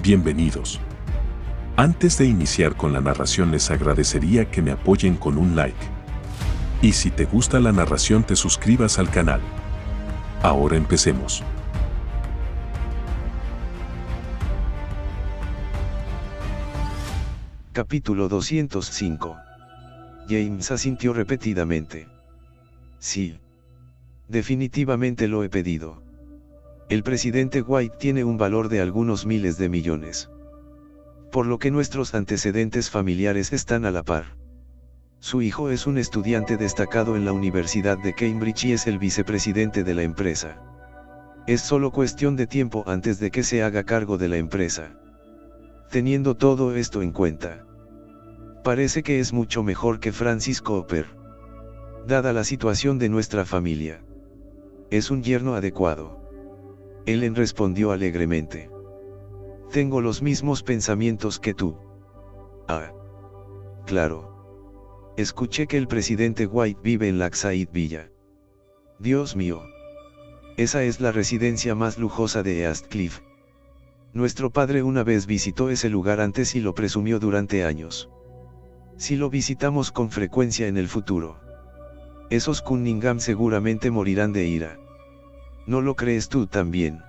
Bienvenidos. Antes de iniciar con la narración les agradecería que me apoyen con un like. Y si te gusta la narración te suscribas al canal. Ahora empecemos. Capítulo 205. James asintió repetidamente. Sí. Definitivamente lo he pedido. El presidente White tiene un valor de algunos miles de millones. Por lo que nuestros antecedentes familiares están a la par. Su hijo es un estudiante destacado en la Universidad de Cambridge y es el vicepresidente de la empresa. Es solo cuestión de tiempo antes de que se haga cargo de la empresa. Teniendo todo esto en cuenta, parece que es mucho mejor que Francis Cooper. Dada la situación de nuestra familia, es un yerno adecuado. Ellen respondió alegremente. Tengo los mismos pensamientos que tú. Ah. Claro. Escuché que el presidente White vive en Lakeside Villa. Dios mío. Esa es la residencia más lujosa de East Cliff. Nuestro padre una vez visitó ese lugar antes y lo presumió durante años. Si lo visitamos con frecuencia en el futuro, esos Cunningham seguramente morirán de ira. ¿No lo crees tú también?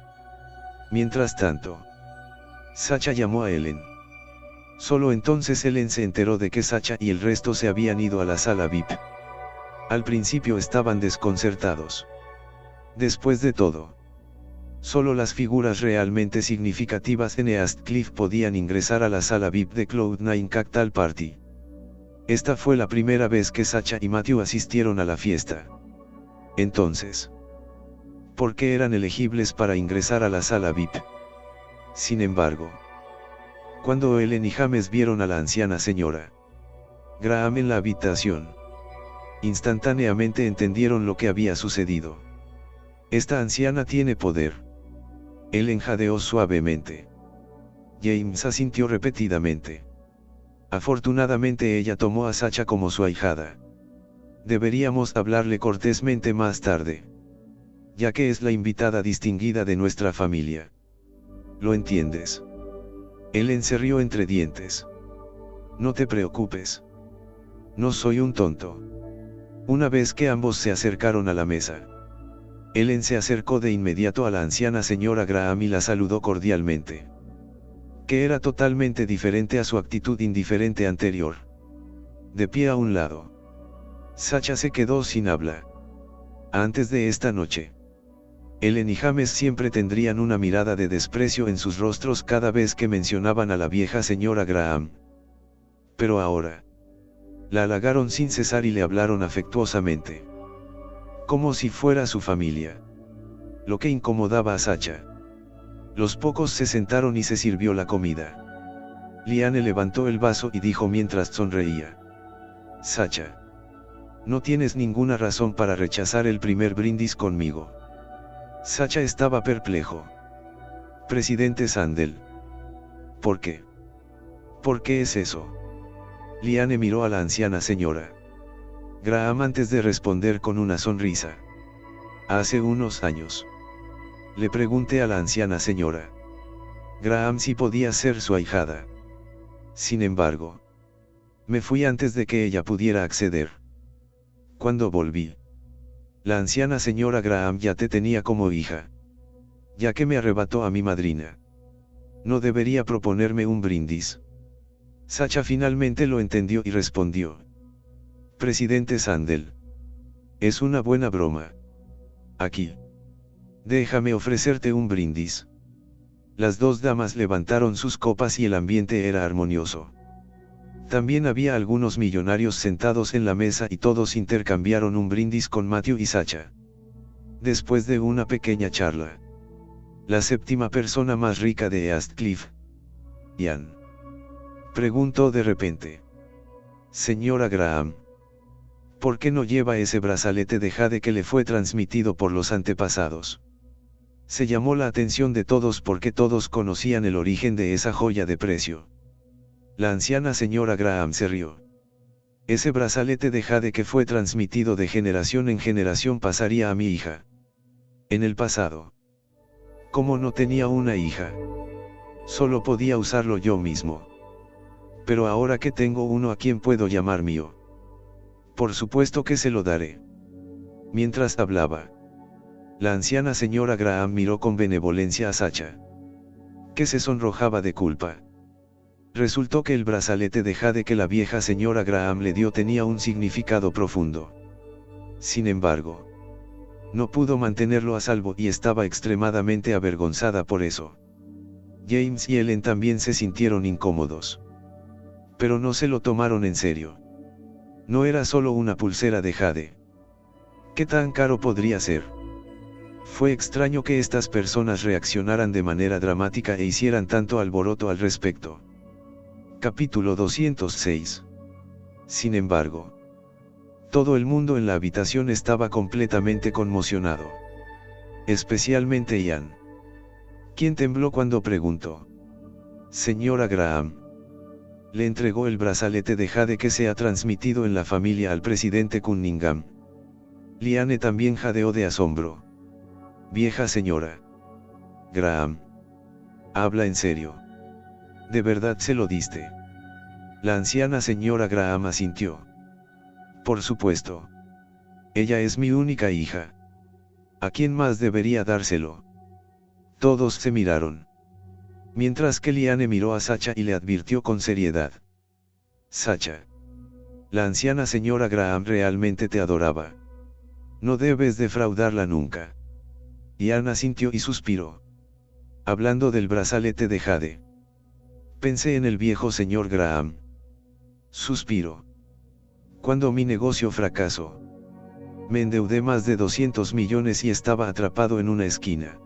Mientras tanto, Sacha llamó a Ellen. Solo entonces Ellen se enteró de que Sacha y el resto se habían ido a la sala VIP. Al principio estaban desconcertados. Después de todo, solo las figuras realmente significativas en East Cliff podían ingresar a la sala VIP de Cloud9 Cocktail Party. Esta fue la primera vez que Sacha y Matthew asistieron a la fiesta. Entonces, ¿por qué eran elegibles para ingresar a la sala VIP? Sin embargo, cuando Ellen y James vieron a la anciana señora Graham en la habitación, instantáneamente entendieron lo que había sucedido. Esta anciana tiene poder. Ellen jadeó suavemente. James asintió repetidamente. Afortunadamente ella tomó a Sacha como su ahijada. Deberíamos hablarle cortésmente más tarde, ya que es la invitada distinguida de nuestra familia. ¿Lo entiendes? Ellen se rió entre dientes. No te preocupes. No soy un tonto. Una vez que ambos se acercaron a la mesa, Ellen se acercó de inmediato a la anciana señora Graham y la saludó cordialmente. Que era totalmente diferente a su actitud indiferente anterior. De pie a un lado, Sacha se quedó sin habla. Antes de esta noche, Ellen y James siempre tendrían una mirada de desprecio en sus rostros cada vez que mencionaban a la vieja señora Graham. Pero ahora, la halagaron sin cesar y le hablaron afectuosamente. Como si fuera su familia. Lo que incomodaba a Sacha. Los pocos se sentaron y se sirvió la comida. Liane levantó el vaso y dijo mientras sonreía. Sacha. No tienes ninguna razón para rechazar el primer brindis conmigo. Sacha estaba perplejo. Presidente Sandel. ¿Por qué? ¿Por qué es eso? Liane miró a la anciana señora Graham antes de responder con una sonrisa. Hace unos años, le pregunté a la anciana señora Graham si podía ser su ahijada. Sin embargo, me fui antes de que ella pudiera acceder. Cuando volví, la anciana señora Graham ya te tenía como hija, ya que me arrebató a mi madrina. No debería proponerme un brindis. Sacha finalmente lo entendió y respondió. Presidente Sandel. Es una buena broma. Aquí. Déjame ofrecerte un brindis. Las dos damas levantaron sus copas y el ambiente era armonioso. También había algunos millonarios sentados en la mesa y todos intercambiaron un brindis con Matthew y Sacha. Después de una pequeña charla, la séptima persona más rica de East Cliff, Ian, preguntó de repente. Señora Graham, ¿por qué no lleva ese brazalete de jade que le fue transmitido por los antepasados? Se llamó la atención de todos porque todos conocían el origen de esa joya de precio. La anciana señora Graham se rió. Ese brazalete de jade que fue transmitido de generación en generación pasaría a mi hija. En el pasado. ¿Cómo no tenía una hija? Solo podía usarlo yo mismo. Pero ahora que tengo uno a quien puedo llamar mío. Por supuesto que se lo daré. Mientras hablaba, la anciana señora Graham miró con benevolencia a Sacha, que se sonrojaba de culpa. Resultó que el brazalete de jade que la vieja señora Graham le dio tenía un significado profundo. Sin embargo, no pudo mantenerlo a salvo y estaba extremadamente avergonzada por eso. James y Ellen también se sintieron incómodos. Pero no se lo tomaron en serio. No era solo una pulsera de jade. ¿Qué tan caro podría ser? Fue extraño que estas personas reaccionaran de manera dramática e hicieran tanto alboroto al respecto. Capítulo 206. Sin embargo, todo el mundo en la habitación estaba completamente conmocionado. Especialmente Ian, quien tembló cuando preguntó: «Señora Graham». Le entregó el brazalete de jade que se ha transmitido en la familia al presidente Cunningham. Liane también jadeó de asombro. «Vieja señora Graham, habla en serio. ¿De verdad se lo diste?». La anciana señora Graham asintió. «Por supuesto. Ella es mi única hija. ¿A quién más debería dárselo?». Todos se miraron. Mientras que Liane miró a Sacha y le advirtió con seriedad: «Sacha, la anciana señora Graham realmente te adoraba. No debes defraudarla nunca». Ian asintió y suspiró. «Hablando del brazalete de jade, pensé en el viejo señor Graham». Suspiró. «Cuando mi negocio fracasó, me endeudé más de 200 millones y estaba atrapado en una esquina.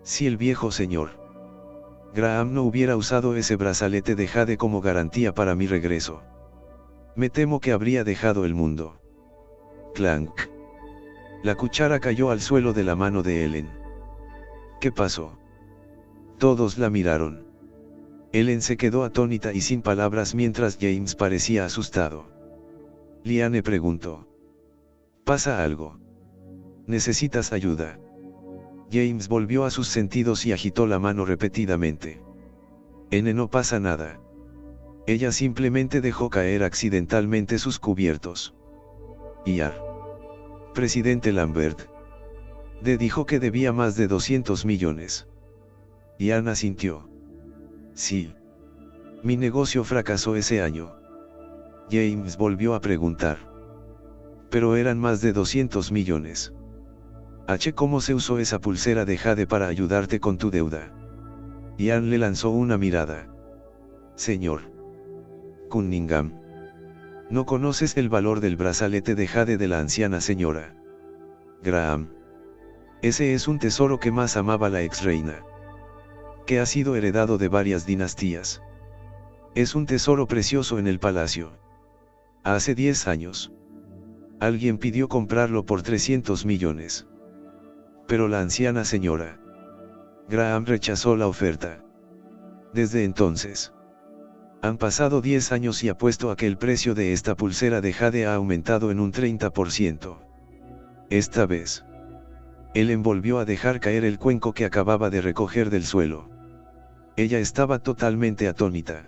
Si el viejo señor Graham no hubiera usado ese brazalete de jade como garantía para mi regreso, me temo que habría dejado el mundo». Clank. La cuchara cayó al suelo de la mano de Ellen. «¿Qué pasó?». Todos la miraron. Ellen se quedó atónita y sin palabras mientras James parecía asustado. Liane preguntó: «¿Pasa algo? ¿Necesitas ayuda?». James volvió a sus sentidos y agitó la mano repetidamente. «No pasa nada. Ella simplemente dejó caer accidentalmente sus cubiertos». Presidente Lambert dijo que debía más de 200 millones. Ian asintió. «Sí. Mi negocio fracasó ese año». James volvió a preguntar: «Pero eran más de 200 millones. ¿Cómo se usó esa pulsera de jade para ayudarte con tu deuda?». Ian le lanzó una mirada. «Señor Cunningham, ¿no conoces el valor del brazalete de jade de la anciana señora Graham? Ese es un tesoro que más amaba la ex reina, que ha sido heredado de varias dinastías. Es un tesoro precioso en el palacio. Hace 10 años, alguien pidió comprarlo por 300 millones. Pero la anciana señora Graham rechazó la oferta. Desde entonces, han pasado 10 años y apuesto a que el precio de esta pulsera de jade ha aumentado en un 30%. Esta vez, Ellen volvió a dejar caer el cuenco que acababa de recoger del suelo. Ella estaba totalmente atónita.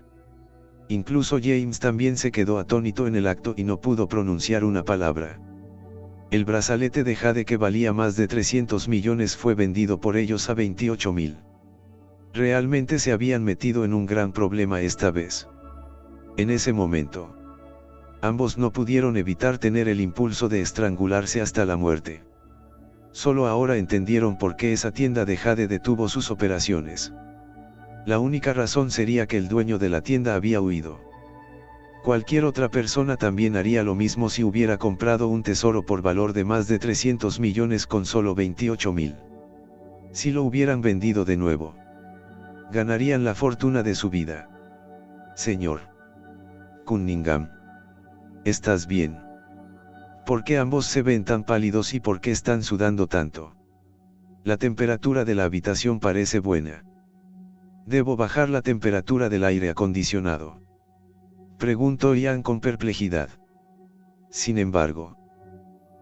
Incluso James también se quedó atónito en el acto y no pudo pronunciar una palabra. El brazalete de jade que valía más de 300 millones fue vendido por ellos a 28.000. Realmente se habían metido en un gran problema esta vez. En ese momento, ambos no pudieron evitar tener el impulso de estrangularse hasta la muerte. Solo ahora entendieron por qué esa tienda de jade detuvo sus operaciones. La única razón sería que el dueño de la tienda había huido. Cualquier otra persona también haría lo mismo si hubiera comprado un tesoro por valor de más de 300 millones con solo 28.000. Si lo hubieran vendido de nuevo, ganarían la fortuna de su vida. «Señor Cunningham, ¿estás bien? ¿Por qué ambos se ven tan pálidos y por qué están sudando tanto? La temperatura de la habitación parece buena. ¿Debo bajar la temperatura del aire acondicionado?», preguntó Ian con perplejidad. Sin embargo,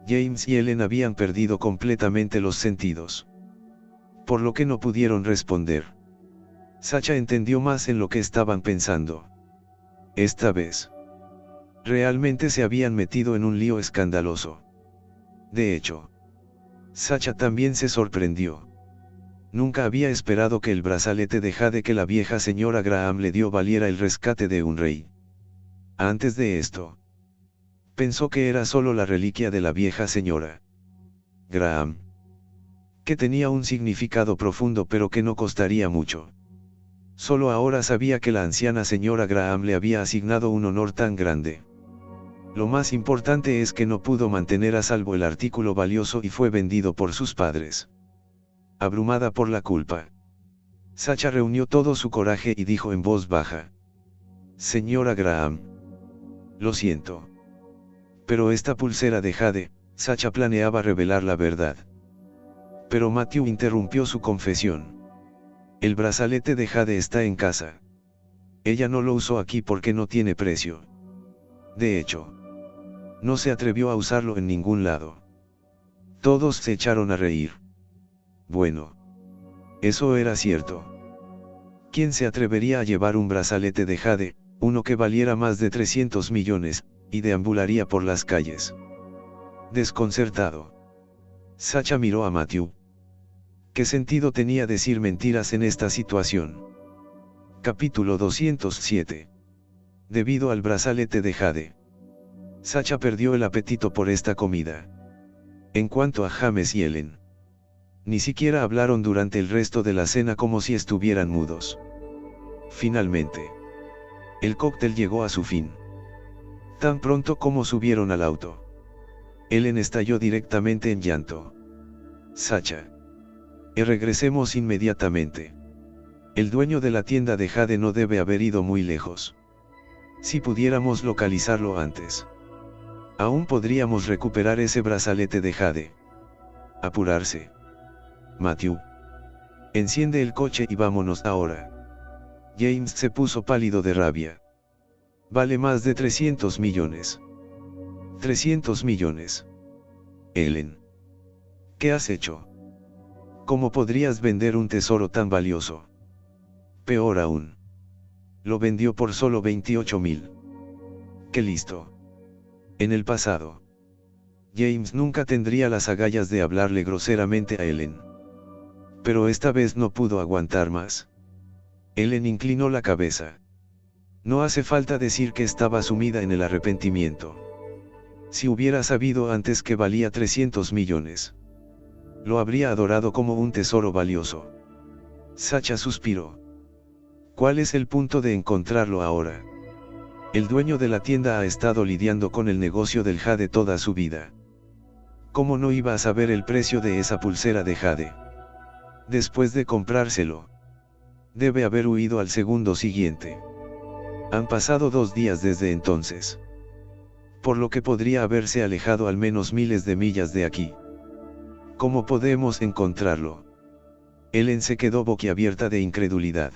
James y Ellen habían perdido completamente los sentidos, por lo que no pudieron responder. Sacha entendió más en lo que estaban pensando. Esta vez, realmente se habían metido en un lío escandaloso. De hecho, Sacha también se sorprendió. Nunca había esperado que el brazalete de jade que la vieja señora Graham le dio valiera el rescate de un rey. Antes de esto, pensó que era solo la reliquia de la vieja señora Graham, que tenía un significado profundo pero que no costaría mucho. Solo ahora sabía que la anciana señora Graham le había asignado un honor tan grande. Lo más importante es que no pudo mantener a salvo el artículo valioso y fue vendido por sus padres. Abrumada por la culpa, Sacha reunió todo su coraje y dijo en voz baja: Señora Graham, lo siento. Pero esta pulsera de jade, Sacha planeaba revelar la verdad. Pero Matthew interrumpió su confesión. El brazalete de jade está en casa. Ella no lo usó aquí porque no tiene precio. De hecho, no se atrevió a usarlo en ningún lado. Todos se echaron a reír. Bueno, eso era cierto. ¿Quién se atrevería a llevar un brazalete de jade, uno que valiera más de 300 millones, y deambularía por las calles? Desconcertado, Sacha miró a Matthew. ¿Qué sentido tenía decir mentiras en esta situación? Capítulo 207. Debido al brazalete de jade, Sacha perdió el apetito por esta comida. En cuanto a James y Ellen, ni siquiera hablaron durante el resto de la cena como si estuvieran mudos. Finalmente, el cóctel llegó a su fin. Tan pronto como subieron al auto, Ellen estalló directamente en llanto. Sacha, regresemos inmediatamente. El dueño de la tienda de jade no debe haber ido muy lejos. Si pudiéramos localizarlo antes, aún podríamos recuperar ese brazalete de jade. Apurarse. Matthew, enciende el coche y vámonos ahora. James se puso pálido de rabia. Vale más de 300 millones. 300 millones. Ellen, ¿qué has hecho? ¿Cómo podrías vender un tesoro tan valioso? Peor aún, lo vendió por solo 28.000. ¡Qué listo! En el pasado, James nunca tendría las agallas de hablarle groseramente a Ellen. Pero esta vez no pudo aguantar más. Ellen inclinó la cabeza. No hace falta decir que estaba sumida en el arrepentimiento. Si hubiera sabido antes que valía 300 millones, lo habría adorado como un tesoro valioso. Sacha suspiró. ¿Cuál es el punto de encontrarlo ahora? El dueño de la tienda ha estado lidiando con el negocio del jade toda su vida. ¿Cómo no iba a saber el precio de esa pulsera de jade? Después de comprárselo, debe haber huido al segundo siguiente. Han pasado 2 días desde entonces, por lo que podría haberse alejado al menos miles de millas de aquí. ¿Cómo podemos encontrarlo? Ellen se quedó boquiabierta de incredulidad.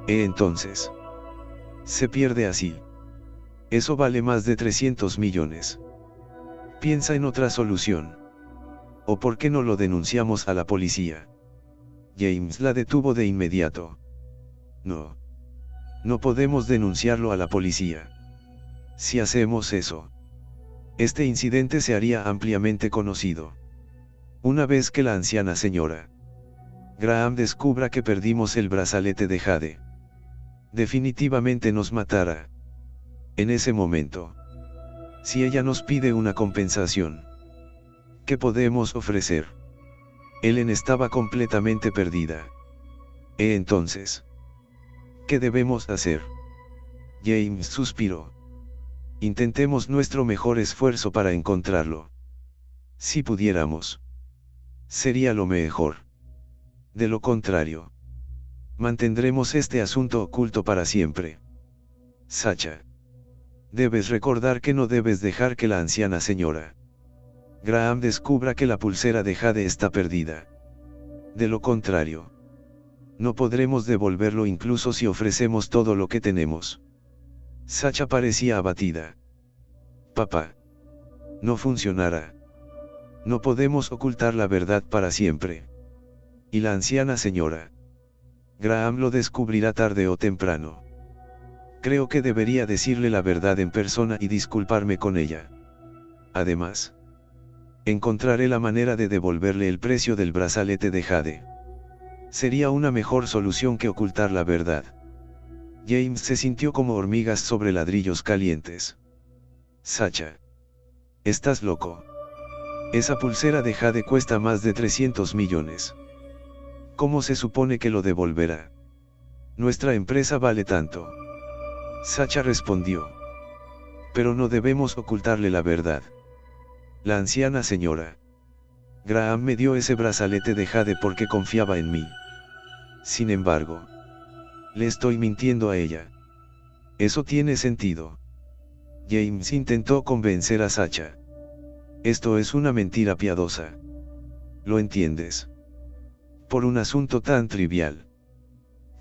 Entonces, se pierde así. Eso vale más de 300 millones. Piensa en otra solución. ¿O por qué no lo denunciamos a la policía? James la detuvo de inmediato. No. No podemos denunciarlo a la policía. Si hacemos eso, este incidente se haría ampliamente conocido. Una vez que la anciana señora Graham descubra que perdimos el brazalete de jade, definitivamente nos matará. En ese momento, si ella nos pide una compensación, ¿qué podemos ofrecer? Ellen estaba completamente perdida. Entonces, ¿qué debemos hacer? James suspiró. Intentemos nuestro mejor esfuerzo para encontrarlo. Si pudiéramos, sería lo mejor. De lo contrario, mantendremos este asunto oculto para siempre. Sacha, debes recordar que no debes dejar que la anciana señora Graham descubra que la pulsera de jade está perdida. De lo contrario, no podremos devolverlo incluso si ofrecemos todo lo que tenemos. Sacha parecía abatida. Papá, no funcionará. No podemos ocultar la verdad para siempre. Y la anciana señora Graham lo descubrirá tarde o temprano. Creo que debería decirle la verdad en persona y disculparme con ella. Además, encontraré la manera de devolverle el precio del brazalete de jade. Sería una mejor solución que ocultar la verdad. James se sintió como hormigas sobre ladrillos calientes. Sacha. Estás loco. Esa pulsera de jade cuesta más de 300 millones. ¿Cómo se supone que lo devolverá? Nuestra empresa vale tanto. Sacha respondió. Pero no debemos ocultarle la verdad. La anciana señora Graham me dio ese brazalete de jade porque confiaba en mí. Sin embargo, le estoy mintiendo a ella. Eso tiene sentido. James intentó convencer a Sacha. Esto es una mentira piadosa. ¿Lo entiendes? Por un asunto tan trivial.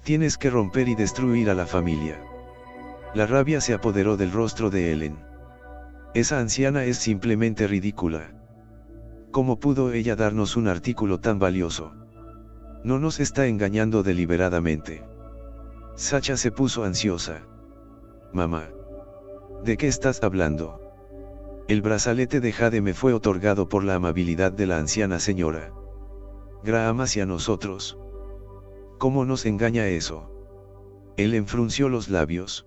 Tienes que romper y destruir a la familia. La rabia se apoderó del rostro de Ellen. Esa anciana es simplemente ridícula. ¿Cómo pudo ella darnos un artículo tan valioso? No nos está engañando deliberadamente. Sacha se puso ansiosa. Mamá. ¿De qué estás hablando? El brazalete de jade me fue otorgado por la amabilidad de la anciana señora Graham hacia nosotros. ¿Cómo nos engaña eso? Él enfrunció los labios.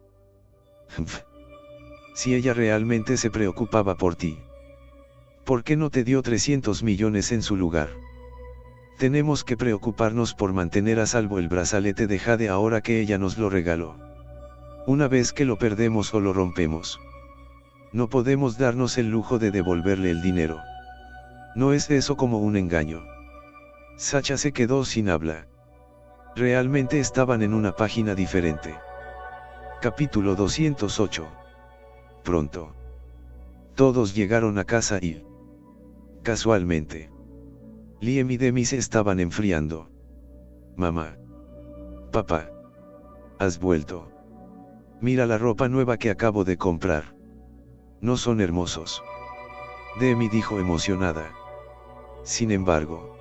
Si ella realmente se preocupaba por ti, ¿por qué no te dio 300 millones en su lugar? Tenemos que preocuparnos por mantener a salvo el brazalete de jade ahora que ella nos lo regaló. Una vez que lo perdemos o lo rompemos, no podemos darnos el lujo de devolverle el dinero. ¿No es eso como un engaño? Sacha se quedó sin habla. Realmente estaban en una página diferente. Capítulo 208. Pronto. Todos llegaron a casa y, casualmente, Liam y Demi se estaban enfriando. Mamá. Papá. ¿Has vuelto? Mira la ropa nueva que acabo de comprar. ¿No son hermosos? Demi dijo emocionada. Sin embargo,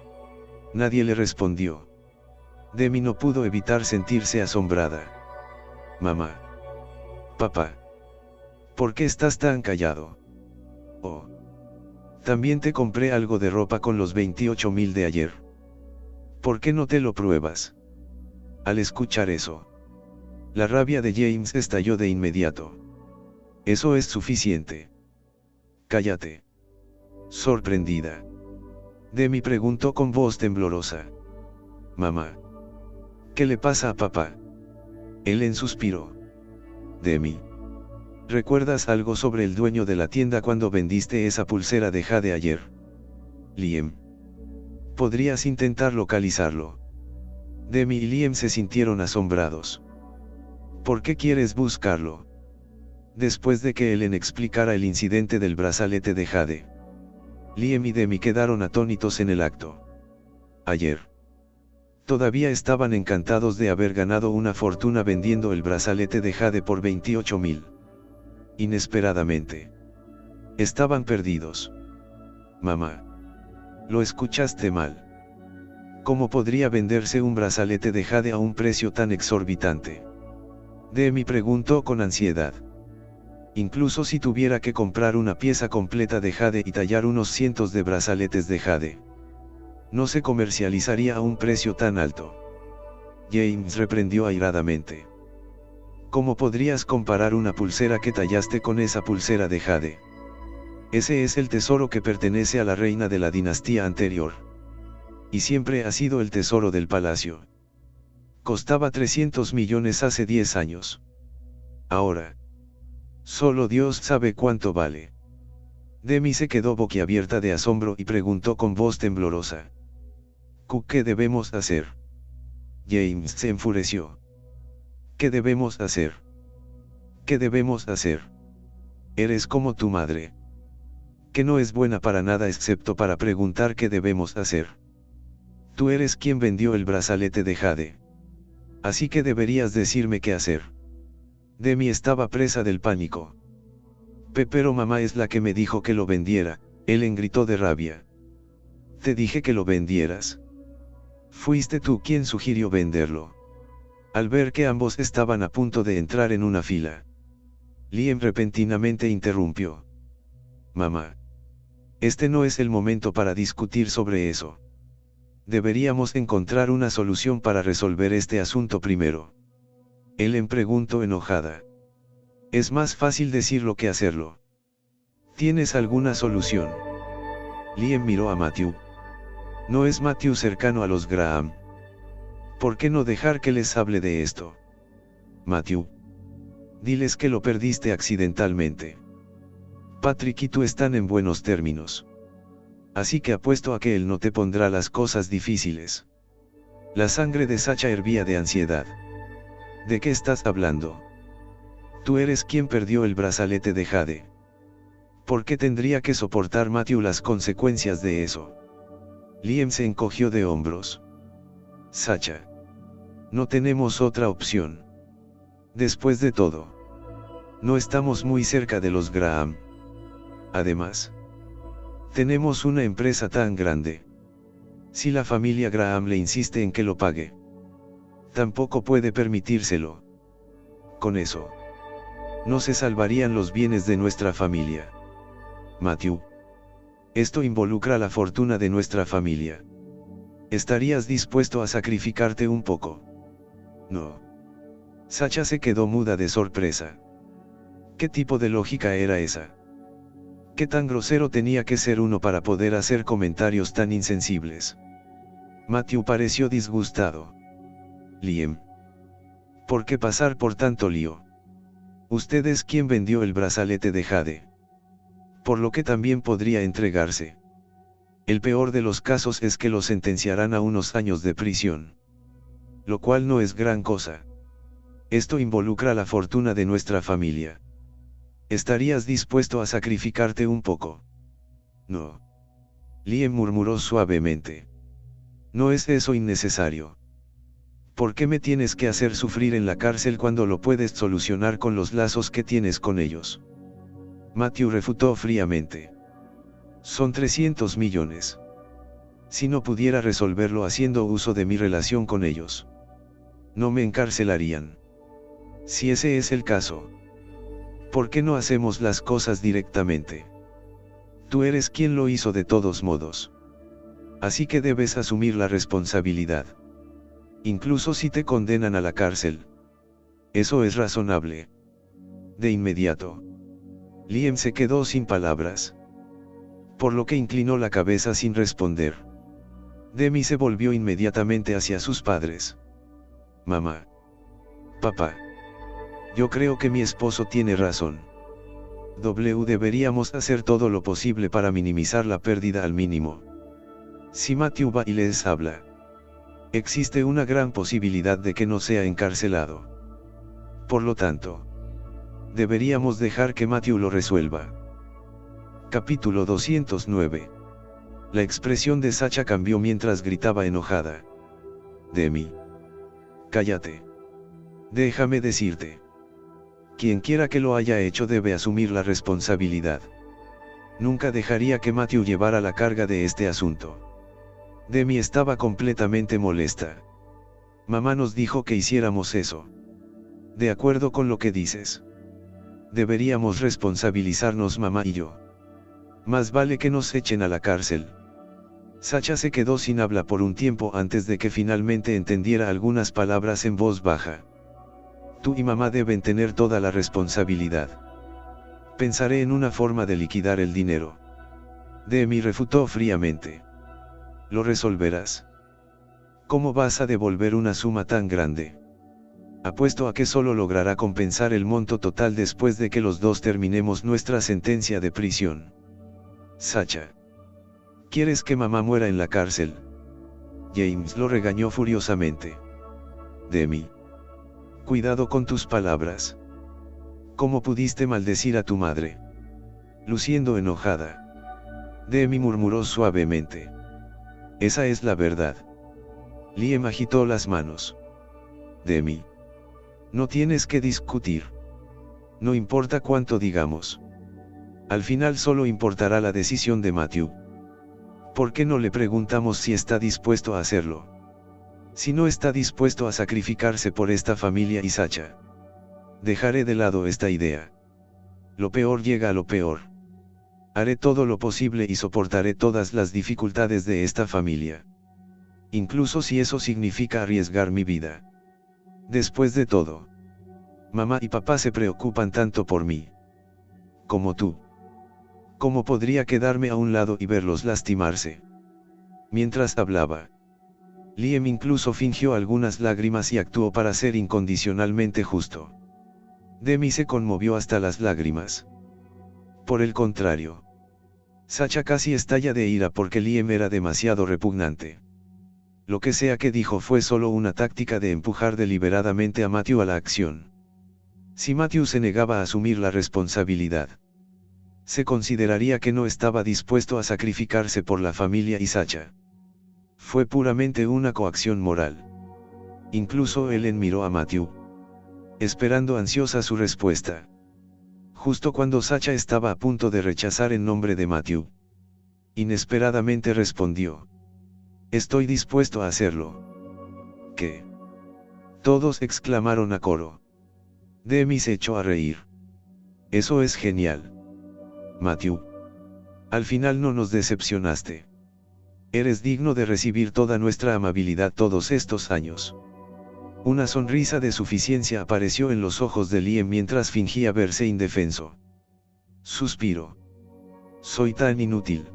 nadie le respondió. Demi no pudo evitar sentirse asombrada. Mamá. Papá. ¿Por qué estás tan callado? Oh. También te compré algo de ropa con los 28.000 de ayer. ¿Por qué no te lo pruebas? Al escuchar eso, la rabia de James estalló de inmediato. Eso es suficiente. Cállate. Sorprendida, Demi preguntó con voz temblorosa. Mamá. ¿Qué le pasa a papá? Ellen suspiró. Demi. ¿Recuerdas algo sobre el dueño de la tienda cuando vendiste esa pulsera de jade ayer? Liam. ¿Podrías intentar localizarlo? Demi y Liam se sintieron asombrados. ¿Por qué quieres buscarlo? Después de que Ellen explicara el incidente del brazalete de jade, Liam y Demi quedaron atónitos en el acto. Ayer. Todavía estaban encantados de haber ganado una fortuna vendiendo el brazalete de jade por 28.000. Inesperadamente, estaban perdidos. Mamá. Lo escuchaste mal. ¿Cómo podría venderse un brazalete de jade a un precio tan exorbitante? Demi preguntó con ansiedad. Incluso si tuviera que comprar una pieza completa de jade y tallar unos cientos de brazaletes de jade, no se comercializaría a un precio tan alto. James reprendió airadamente. ¿Cómo podrías comparar una pulsera que tallaste con esa pulsera de jade? Ese es el tesoro que pertenece a la reina de la dinastía anterior. Y siempre ha sido el tesoro del palacio. Costaba 300 millones hace 10 años. Ahora, solo Dios sabe cuánto vale. Demi se quedó boquiabierta de asombro y preguntó con voz temblorosa. ¿Qué debemos hacer? James se enfureció. ¿Qué debemos hacer? ¿Qué debemos hacer? Eres como tu madre, que no es buena para nada excepto para preguntar qué debemos hacer. Tú eres quien vendió el brazalete de jade. Así que deberías decirme qué hacer. Demi estaba presa del pánico. Pero mamá es la que me dijo que lo vendiera, Ellen gritó de rabia. Te dije que lo vendieras. Fuiste tú quien sugirió venderlo. Al ver que ambos estaban a punto de entrar en una fila, Liam repentinamente interrumpió. Mamá. Este no es el momento para discutir sobre eso. Deberíamos encontrar una solución para resolver este asunto primero. Ellen preguntó enojada. Es más fácil decirlo que hacerlo. ¿Tienes alguna solución? Liam miró a Matthew. ¿No es Matthew cercano a los Graham? ¿Por qué no dejar que les hable de esto? Matthew. Diles que lo perdiste accidentalmente. Patrick y tú están en buenos términos. Así que apuesto a que él no te pondrá las cosas difíciles. La sangre de Sacha hervía de ansiedad. ¿De qué estás hablando? Tú eres quien perdió el brazalete de Jade. ¿Por qué tendría que soportar Matthew las consecuencias de eso? Liam se encogió de hombros. Sacha. No tenemos otra opción. Después de todo, no estamos muy cerca de los Graham. Además, tenemos una empresa tan grande. Si la familia Graham le insiste en que lo pague, tampoco puede permitírselo. Con eso, no se salvarían los bienes de nuestra familia. Matthew. Esto involucra la fortuna de nuestra familia. ¿Estarías dispuesto a sacrificarte un poco? No. Sacha se quedó muda de sorpresa. ¿Qué tipo de lógica era esa? ¿Qué tan grosero tenía que ser uno para poder hacer comentarios tan insensibles? Matthew pareció disgustado. Liam. ¿Por qué pasar por tanto lío? Usted es quien vendió el brazalete de Jade. Por lo que también podría entregarse. El peor de los casos es que lo sentenciarán a unos años de prisión. Lo cual no es gran cosa. Esto involucra la fortuna de nuestra familia. ¿Estarías dispuesto a sacrificarte un poco? No. Liam murmuró suavemente. No es eso innecesario. ¿Por qué me tienes que hacer sufrir en la cárcel cuando lo puedes solucionar con los lazos que tienes con ellos? Matthew refutó fríamente. Son 300 millones. Si no pudiera resolverlo haciendo uso de mi relación con ellos, no me encarcelarían. Si ese es el caso, ¿por qué no hacemos las cosas directamente? Tú eres quien lo hizo de todos modos. Así que debes asumir la responsabilidad. Incluso si te condenan a la cárcel. Eso es razonable. De inmediato, Liam se quedó sin palabras. Por lo que inclinó la cabeza sin responder. Demi se volvió inmediatamente hacia sus padres. Mamá. Papá. Yo creo que mi esposo tiene razón. Deberíamos hacer todo lo posible para minimizar la pérdida al mínimo. Si Matthew va y les habla, existe una gran posibilidad de que no sea encarcelado. Por lo tanto, deberíamos dejar que Matthew lo resuelva. Capítulo 209. La expresión de Sacha cambió mientras gritaba enojada. Demi. Cállate. Déjame decirte. Quien quiera que lo haya hecho debe asumir la responsabilidad. Nunca dejaría que Matthew llevara la carga de este asunto. Demi estaba completamente molesta. Mamá nos dijo que hiciéramos eso. De acuerdo con lo que dices. Deberíamos responsabilizarnos mamá y yo. Más vale que nos echen a la cárcel. Sacha se quedó sin habla por un tiempo antes de que finalmente entendiera algunas palabras en voz baja. Tú y mamá deben tener toda la responsabilidad. Pensaré en una forma de liquidar el dinero. Demi refutó fríamente. Lo resolverás. ¿Cómo vas a devolver una suma tan grande? Apuesto a que solo logrará compensar el monto total después de que los dos terminemos nuestra sentencia de prisión. Sacha. ¿Quieres que mamá muera en la cárcel? James lo regañó furiosamente. Demi. Cuidado con tus palabras. ¿Cómo pudiste maldecir a tu madre? Luciendo enojada. Demi murmuró suavemente. Esa es la verdad. Liam agitó las manos. Demi. No tienes que discutir. No importa cuánto digamos. Al final solo importará la decisión de Matthew. ¿Por qué no le preguntamos si está dispuesto a hacerlo? Si no está dispuesto a sacrificarse por esta familia y Sacha, dejaré de lado esta idea. Lo peor llega a lo peor. Haré todo lo posible y soportaré todas las dificultades de esta familia. Incluso si eso significa arriesgar mi vida. Después de todo, mamá y papá se preocupan tanto por mí. Como tú. ¿Cómo podría quedarme a un lado y verlos lastimarse? Mientras hablaba, Liam incluso fingió algunas lágrimas y actuó para ser incondicionalmente justo. Demi se conmovió hasta las lágrimas. Por el contrario, Sacha casi estalla de ira porque Liam era demasiado repugnante. Lo que sea que dijo fue solo una táctica de empujar deliberadamente a Matthew a la acción. Si Matthew se negaba a asumir la responsabilidad, se consideraría que no estaba dispuesto a sacrificarse por la familia y Sacha. Fue puramente una coacción moral. Incluso Ellen miró a Matthew, esperando ansiosa su respuesta. Justo cuando Sacha estaba a punto de rechazar en nombre de Matthew, inesperadamente respondió: «Estoy dispuesto a hacerlo». ¿Qué? Todos exclamaron a coro. Demi se echó a reír. «Eso es genial, Matthew. Al final no nos decepcionaste. Eres digno de recibir toda nuestra amabilidad todos estos años». Una sonrisa de suficiencia apareció en los ojos de Liam mientras fingía verse indefenso. Suspiró. «Soy tan inútil.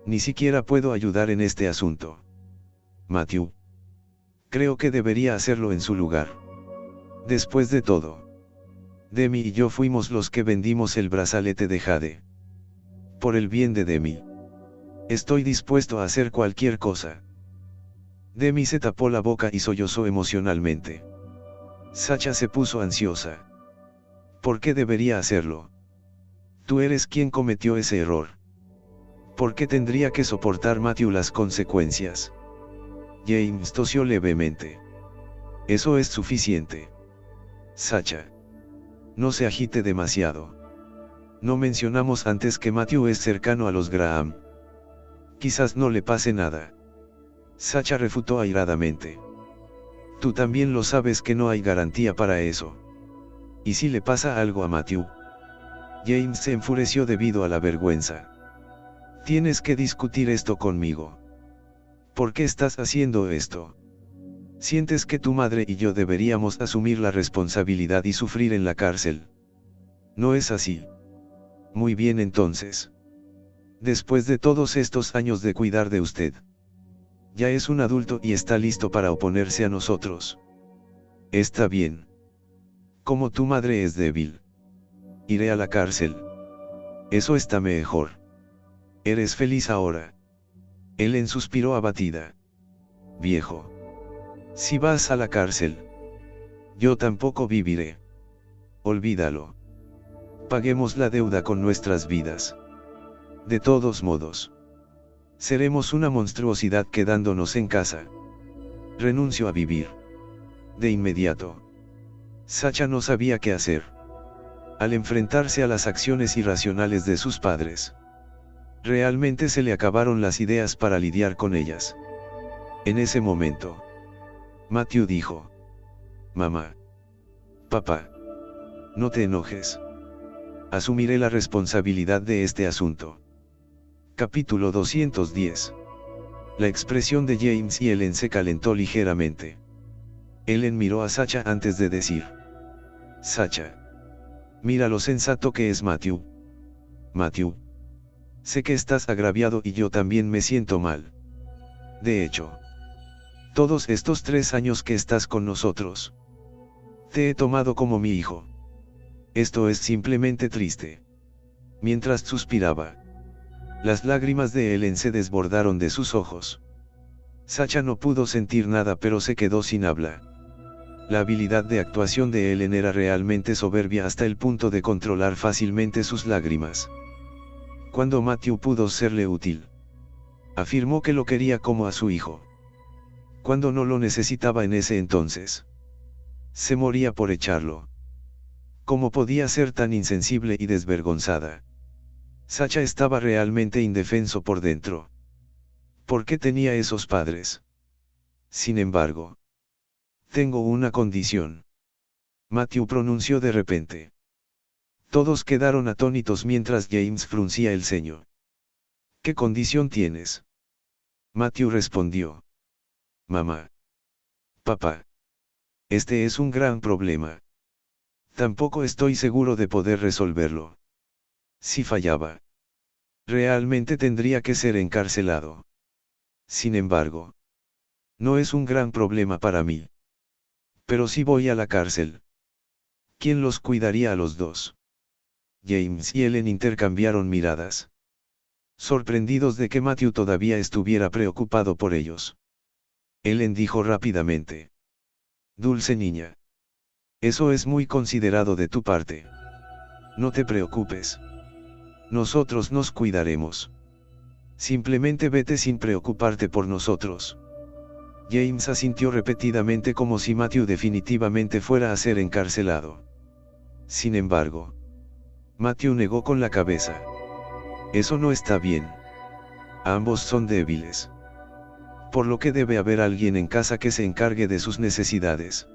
Ni siquiera puedo ayudar en este asunto. Matthew. Creo que debería hacerlo en su lugar. Después de todo, Demi y yo fuimos los que vendimos el brazalete de Jade. Por el bien de Demi, estoy dispuesto a hacer cualquier cosa». Demi se tapó la boca y sollozó emocionalmente. Sacha se puso ansiosa. «¿Por qué debería hacerlo? Tú eres quien cometió ese error. ¿Por qué tendría que soportar Matthew las consecuencias?» James tosió levemente. «Eso es suficiente. Sacha. No se agite demasiado. No mencionamos antes que Matthew es cercano a los Graham. Quizás no le pase nada». Sacha refutó airadamente. «Tú también lo sabes que no hay garantía para eso. ¿Y si le pasa algo a Matthew?» James se enfureció debido a la vergüenza. «Tienes que discutir esto conmigo. ¿Por qué estás haciendo esto? ¿Sientes que tu madre y yo deberíamos asumir la responsabilidad y sufrir en la cárcel? ¿No es así? Muy bien entonces. Después de todos estos años de cuidar de usted, ya es un adulto y está listo para oponerse a nosotros. Está bien. Como tu madre es débil, iré a la cárcel. Eso está mejor. ¿Eres feliz ahora?» Ellen suspiró abatida. «Viejo. Si vas a la cárcel, yo tampoco viviré. Olvídalo. Paguemos la deuda con nuestras vidas. De todos modos, seremos una monstruosidad quedándonos en casa. Renuncio a vivir. De inmediato». Sacha no sabía qué hacer. Al enfrentarse a las acciones irracionales de sus padres, realmente se le acabaron las ideas para lidiar con ellas. En ese momento, Matthew dijo: «Mamá. Papá. No te enojes. Asumiré la responsabilidad de este asunto». Capítulo 210. La expresión de James y Ellen se calentó ligeramente. Ellen miró a Sacha antes de decir: «Sacha. Mira lo sensato que es Matthew. Matthew. Sé que estás agraviado y yo también me siento mal. De hecho, todos estos 3 años que estás con nosotros, te he tomado como mi hijo. Esto es simplemente triste». Mientras suspiraba, las lágrimas de Ellen se desbordaron de sus ojos. Sacha no pudo sentir nada pero se quedó sin habla. La habilidad de actuación de Ellen era realmente soberbia hasta el punto de controlar fácilmente sus lágrimas. Cuando Matthew pudo serle útil, afirmó que lo quería como a su hijo. Cuando no lo necesitaba en ese entonces, se moría por echarlo. ¿Cómo podía ser tan insensible y desvergonzada? Sacha estaba realmente indefenso por dentro. ¿Por qué tenía esos padres? Sin embargo, tengo una condición. Matthew pronunció de repente. Todos quedaron atónitos mientras James fruncía el ceño. ¿Qué condición tienes? Matthew respondió. Mamá. Papá. Este es un gran problema. Tampoco estoy seguro de poder resolverlo. Si fallaba, realmente tendría que ser encarcelado. Sin embargo, no es un gran problema para mí. Pero si voy a la cárcel, ¿quién los cuidaría a los dos? James y Ellen intercambiaron miradas, sorprendidos de que Matthew todavía estuviera preocupado por ellos. Ellen dijo rápidamente. Dulce niña. Eso es muy considerado de tu parte. No te preocupes. Nosotros nos cuidaremos. Simplemente vete sin preocuparte por nosotros. James asintió repetidamente como si Matthew definitivamente fuera a ser encarcelado. Sin embargo, Matthew negó con la cabeza. Eso no está bien. Ambos son débiles. Por lo que debe haber alguien en casa que se encargue de sus necesidades.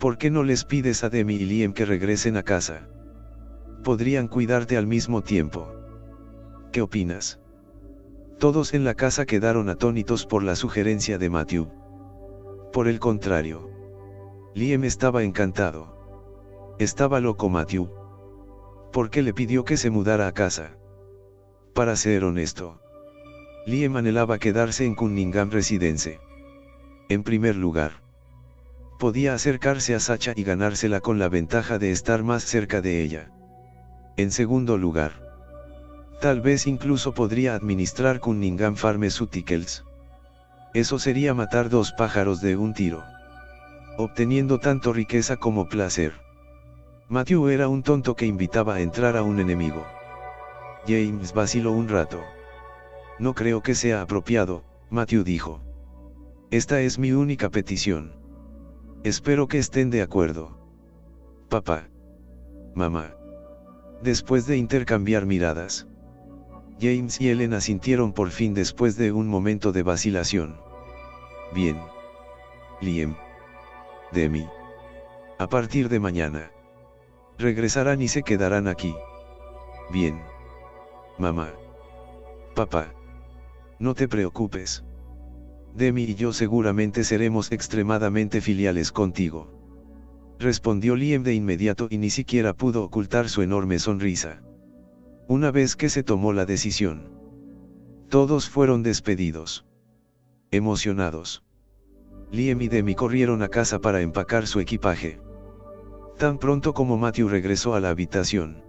¿Por qué no les pides a Demi y Liam que regresen a casa? Podrían cuidarte al mismo tiempo. ¿Qué opinas? Todos en la casa quedaron atónitos por la sugerencia de Matthew. Por el contrario, Liam estaba encantado. Estaba loco Matthew. ¿Por qué le pidió que se mudara a casa? Para ser honesto, Liam anhelaba quedarse en Cunningham Residence. En primer lugar, podía acercarse a Sacha y ganársela con la ventaja de estar más cerca de ella. En segundo lugar, tal vez incluso podría administrar Cunningham Pharmaceuticals. Eso sería matar dos pájaros de un tiro, obteniendo tanto riqueza como placer. Matthew era un tonto que invitaba a entrar a un enemigo. James vaciló un rato. No creo que sea apropiado, Matthew dijo. Esta es mi única petición. Espero que estén de acuerdo. Papá. Mamá. Después de intercambiar miradas, James y Ellen asintieron por fin después de un momento de vacilación. Bien. Liam. Demi. A partir de mañana, regresarán y se quedarán aquí. Bien. Mamá. Papá. No te preocupes. Demi y yo seguramente seremos extremadamente filiales contigo. Respondió Liam de inmediato y ni siquiera pudo ocultar su enorme sonrisa. Una vez que se tomó la decisión, todos fueron despedidos. Emocionados, Liam y Demi corrieron a casa para empacar su equipaje. Tan pronto como Matthew regresó a la habitación,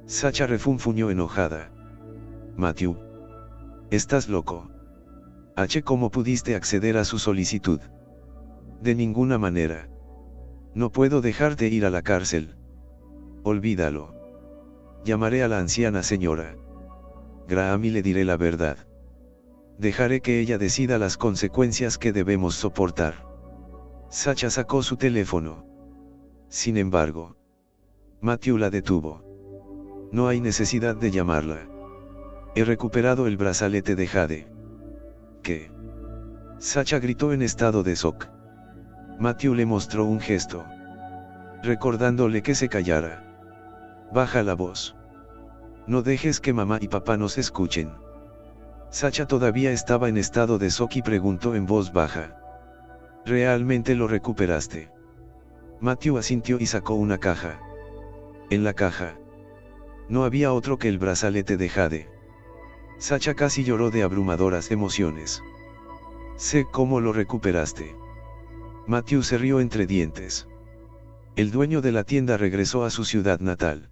Sacha refunfuñó enojada. Matthew. Estás loco. ¿Cómo pudiste acceder a su solicitud? De ninguna manera. No puedo dejarte ir a la cárcel. Olvídalo. Llamaré a la anciana señora Graham y le diré la verdad. Dejaré que ella decida las consecuencias que debemos soportar. Sacha sacó su teléfono. Sin embargo, Matthew la detuvo. No hay necesidad de llamarla. He recuperado el brazalete de Jade. ¿Qué? Sacha gritó en estado de shock. Matthew le mostró un gesto, recordándole que se callara. Baja la voz. No dejes que mamá y papá nos escuchen. Sacha todavía estaba en estado de shock y preguntó en voz baja. ¿Realmente lo recuperaste? Matthew asintió y sacó una caja. En la caja no había otro que el brazalete de Jade. Sacha casi lloró de abrumadoras emociones. Sé cómo lo recuperaste. Matthew se rió entre dientes. El dueño de la tienda regresó a su ciudad natal.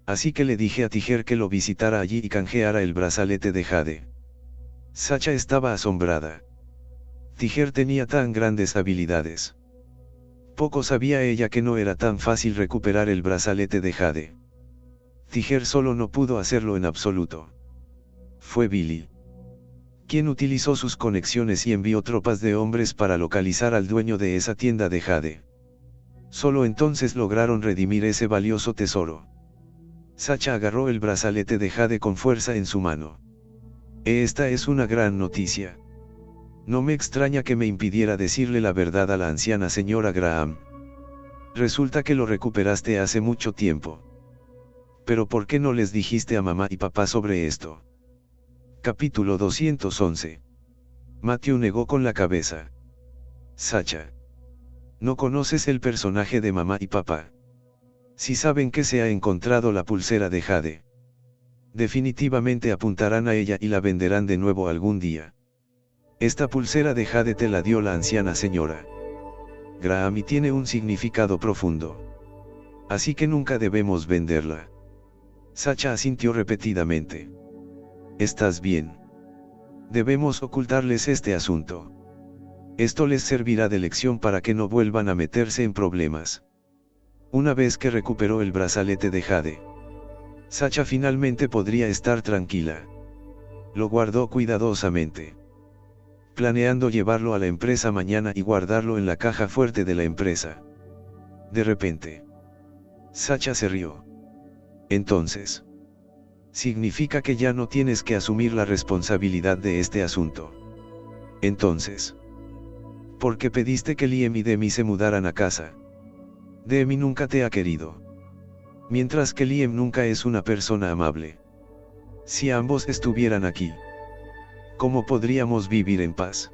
Así que le dije a Tiger que lo visitara allí y canjeara el brazalete de Jade. Sacha estaba asombrada. Tiger tenía tan grandes habilidades. Poco sabía ella que no era tan fácil recuperar el brazalete de Jade. Tiger solo no pudo hacerlo en absoluto. Fue Billy quien utilizó sus conexiones y envió tropas de hombres para localizar al dueño de esa tienda de Jade. Solo entonces lograron redimir ese valioso tesoro. Sacha agarró el brazalete de Jade con fuerza en su mano. Esta es una gran noticia. No me extraña que me impidiera decirle la verdad a la anciana señora Graham. Resulta que lo recuperaste hace mucho tiempo. Pero ¿por qué no les dijiste a mamá y papá sobre esto? Capítulo 211. Matthew negó con la cabeza. Sacha. ¿No conoces el personaje de mamá y papá? Si saben que se ha encontrado la pulsera de Jade, definitivamente apuntarán a ella y la venderán de nuevo algún día. Esta pulsera de Jade te la dio la anciana señora Graham y tiene un significado profundo. Así que nunca debemos venderla. Sacha asintió repetidamente. ¿Estás bien? Debemos ocultarles este asunto. Esto les servirá de lección para que no vuelvan a meterse en problemas. Una vez que recuperó el brazalete de Jade, Sacha finalmente podría estar tranquila. Lo guardó cuidadosamente, planeando llevarlo a la empresa mañana y guardarlo en la caja fuerte de la empresa. De repente, Sacha se rió. Entonces, significa que ya no tienes que asumir la responsabilidad de este asunto. Entonces, ¿por qué pediste que Liam y Demi se mudaran a casa? Demi nunca te ha querido, mientras que Liam nunca es una persona amable. Si ambos estuvieran aquí, ¿cómo podríamos vivir en paz?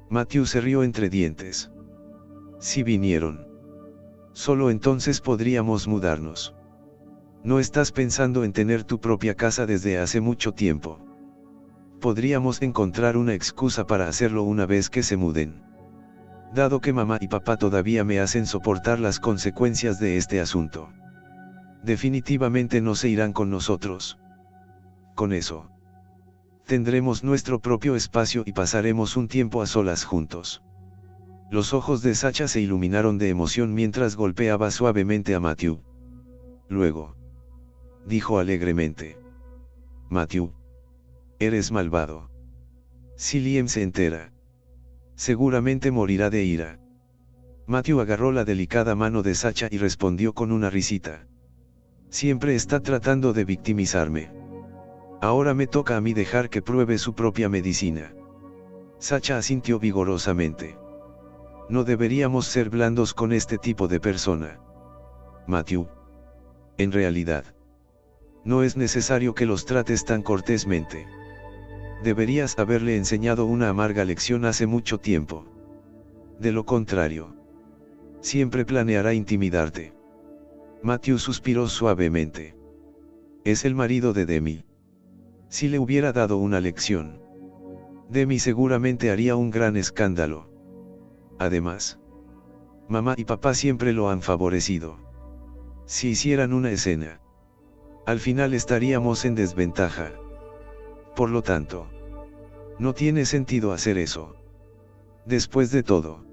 Matthew se rió entre dientes. Si vinieron, solo entonces podríamos mudarnos. No estás pensando en tener tu propia casa desde hace mucho tiempo. Podríamos encontrar una excusa para hacerlo una vez que se muden. Dado que mamá y papá todavía me hacen soportar las consecuencias de este asunto, definitivamente no se irán con nosotros. Con eso, tendremos nuestro propio espacio y pasaremos un tiempo a solas juntos. Los ojos de Sacha se iluminaron de emoción mientras golpeaba suavemente a Matthew. Luego, dijo alegremente: Matthew, eres malvado. Si Liam se entera, seguramente morirá de ira. Matthew agarró la delicada mano de Sacha y respondió con una risita. Siempre está tratando de victimizarme. Ahora me toca a mí dejar que pruebe su propia medicina. Sacha asintió vigorosamente. No deberíamos ser blandos con este tipo de persona, Matthew. En realidad, no es necesario que los trates tan cortésmente. Deberías haberle enseñado una amarga lección hace mucho tiempo. De lo contrario, siempre planeará intimidarte. Matthew suspiró suavemente. Es el marido de Demi. Si le hubiera dado una lección, Demi seguramente haría un gran escándalo. Además, mamá y papá siempre lo han favorecido. Si hicieran una escena, al final estaríamos en desventaja. Por lo tanto, no tiene sentido hacer eso. Después de todo,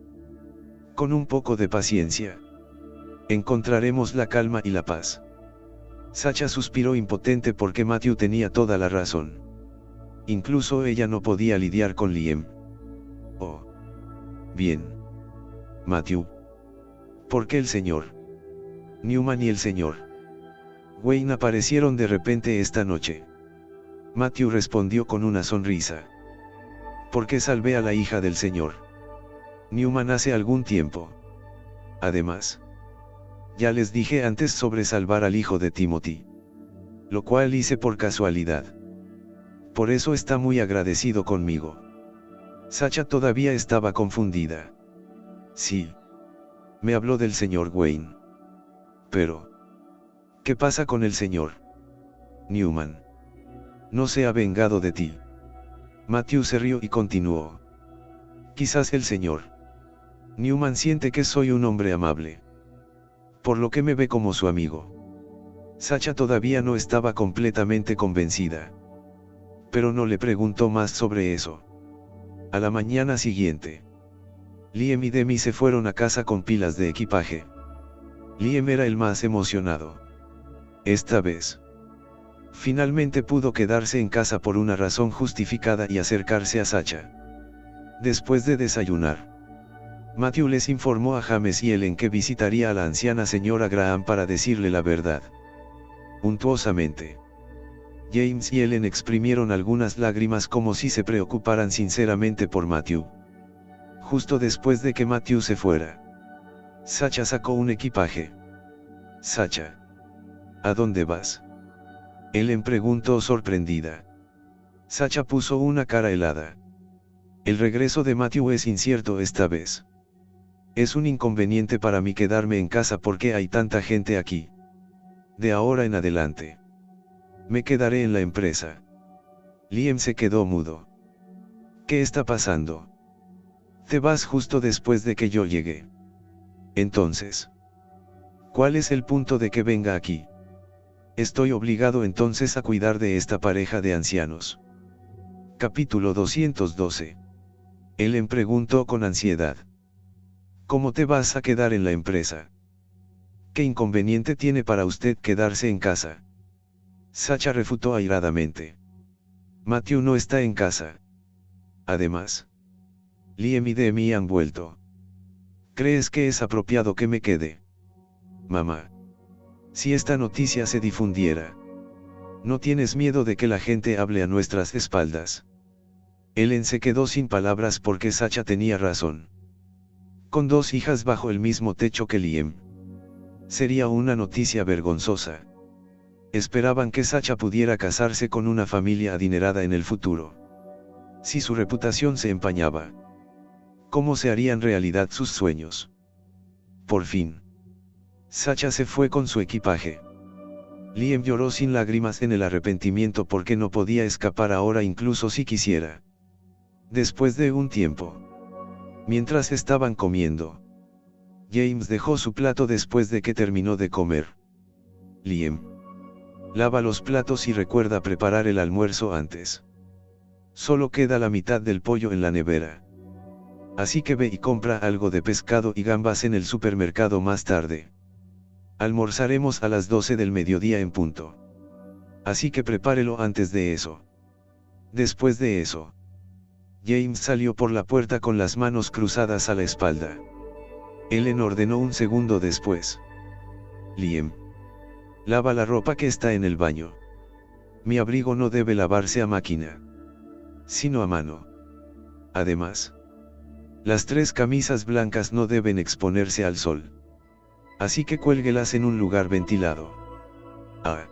con un poco de paciencia, encontraremos la calma y la paz. Sacha suspiró impotente porque Matthew tenía toda la razón. Incluso ella no podía lidiar con Liam. Oh. Bien. Matthew. ¿Por qué el señor Newman y el señor Wayne aparecieron de repente esta noche? Matthew respondió con una sonrisa. Porque salvé a la hija del señor Newman hace algún tiempo. Además, ya les dije antes sobre salvar al hijo de Timothy, lo cual hice por casualidad. Por eso está muy agradecido conmigo. Sacha todavía estaba confundida. Sí. Me habló del señor Wayne. Pero, ¿qué pasa con el señor Newman? No se ha vengado de ti. Matthew se rió y continuó. Quizás el señor Newman siente que soy un hombre amable, por lo que me ve como su amigo. Sacha todavía no estaba completamente convencida, pero no le preguntó más sobre eso. A la mañana siguiente, Liam y Demi se fueron a casa con pilas de equipaje. Liam era el más emocionado. Esta vez, finalmente pudo quedarse en casa por una razón justificada y acercarse a Sacha. Después de desayunar, Matthew les informó a James y Ellen que visitaría a la anciana señora Graham para decirle la verdad. Untuosamente, James y Ellen exprimieron algunas lágrimas como si se preocuparan sinceramente por Matthew. Justo después de que Matthew se fuera, Sacha sacó un equipaje. Sacha, ¿a dónde vas? Ellen preguntó sorprendida. Sacha puso una cara helada. El regreso de Matthew es incierto esta vez. Es un inconveniente para mí quedarme en casa porque hay tanta gente aquí. De ahora en adelante, me quedaré en la empresa. Liam se quedó mudo. ¿Qué está pasando? Te vas justo después de que yo llegue. Entonces, ¿cuál es el punto de que venga aquí? Estoy obligado entonces a cuidar de esta pareja de ancianos. Capítulo 212. Ellen preguntó con ansiedad. ¿Cómo te vas a quedar en la empresa? ¿Qué inconveniente tiene para usted quedarse en casa? Sacha refutó airadamente. Matthew no está en casa. Además, Liam y Demi han vuelto. ¿Crees que es apropiado que me quede? Mamá. Si esta noticia se difundiera, ¿no tienes miedo de que la gente hable a nuestras espaldas? Ellen se quedó sin palabras porque Sacha tenía razón. Con 2 hijas bajo el mismo techo que Liam, sería una noticia vergonzosa. Esperaban que Sacha pudiera casarse con una familia adinerada en el futuro. Si su reputación se empañaba, ¿cómo se harían realidad sus sueños? Por fin, Sacha se fue con su equipaje. Liam lloró sin lágrimas en el arrepentimiento porque no podía escapar ahora incluso si quisiera. Después de un tiempo, mientras estaban comiendo, James dejó su plato después de que terminó de comer. Liam, lava los platos y recuerda preparar el almuerzo antes. Solo queda la mitad del pollo en la nevera. Así que ve y compra algo de pescado y gambas en el supermercado más tarde. Almorzaremos a las 12 del mediodía en punto. Así que prepárelo antes de eso. Después de eso, James salió por la puerta con las manos cruzadas a la espalda. Ellen ordenó un segundo después. Liam, lava la ropa que está en el baño. Mi abrigo no debe lavarse a máquina, sino a mano. Además, las 3 camisas blancas no deben exponerse al sol. Así que cuélguelas en un lugar ventilado. Ah.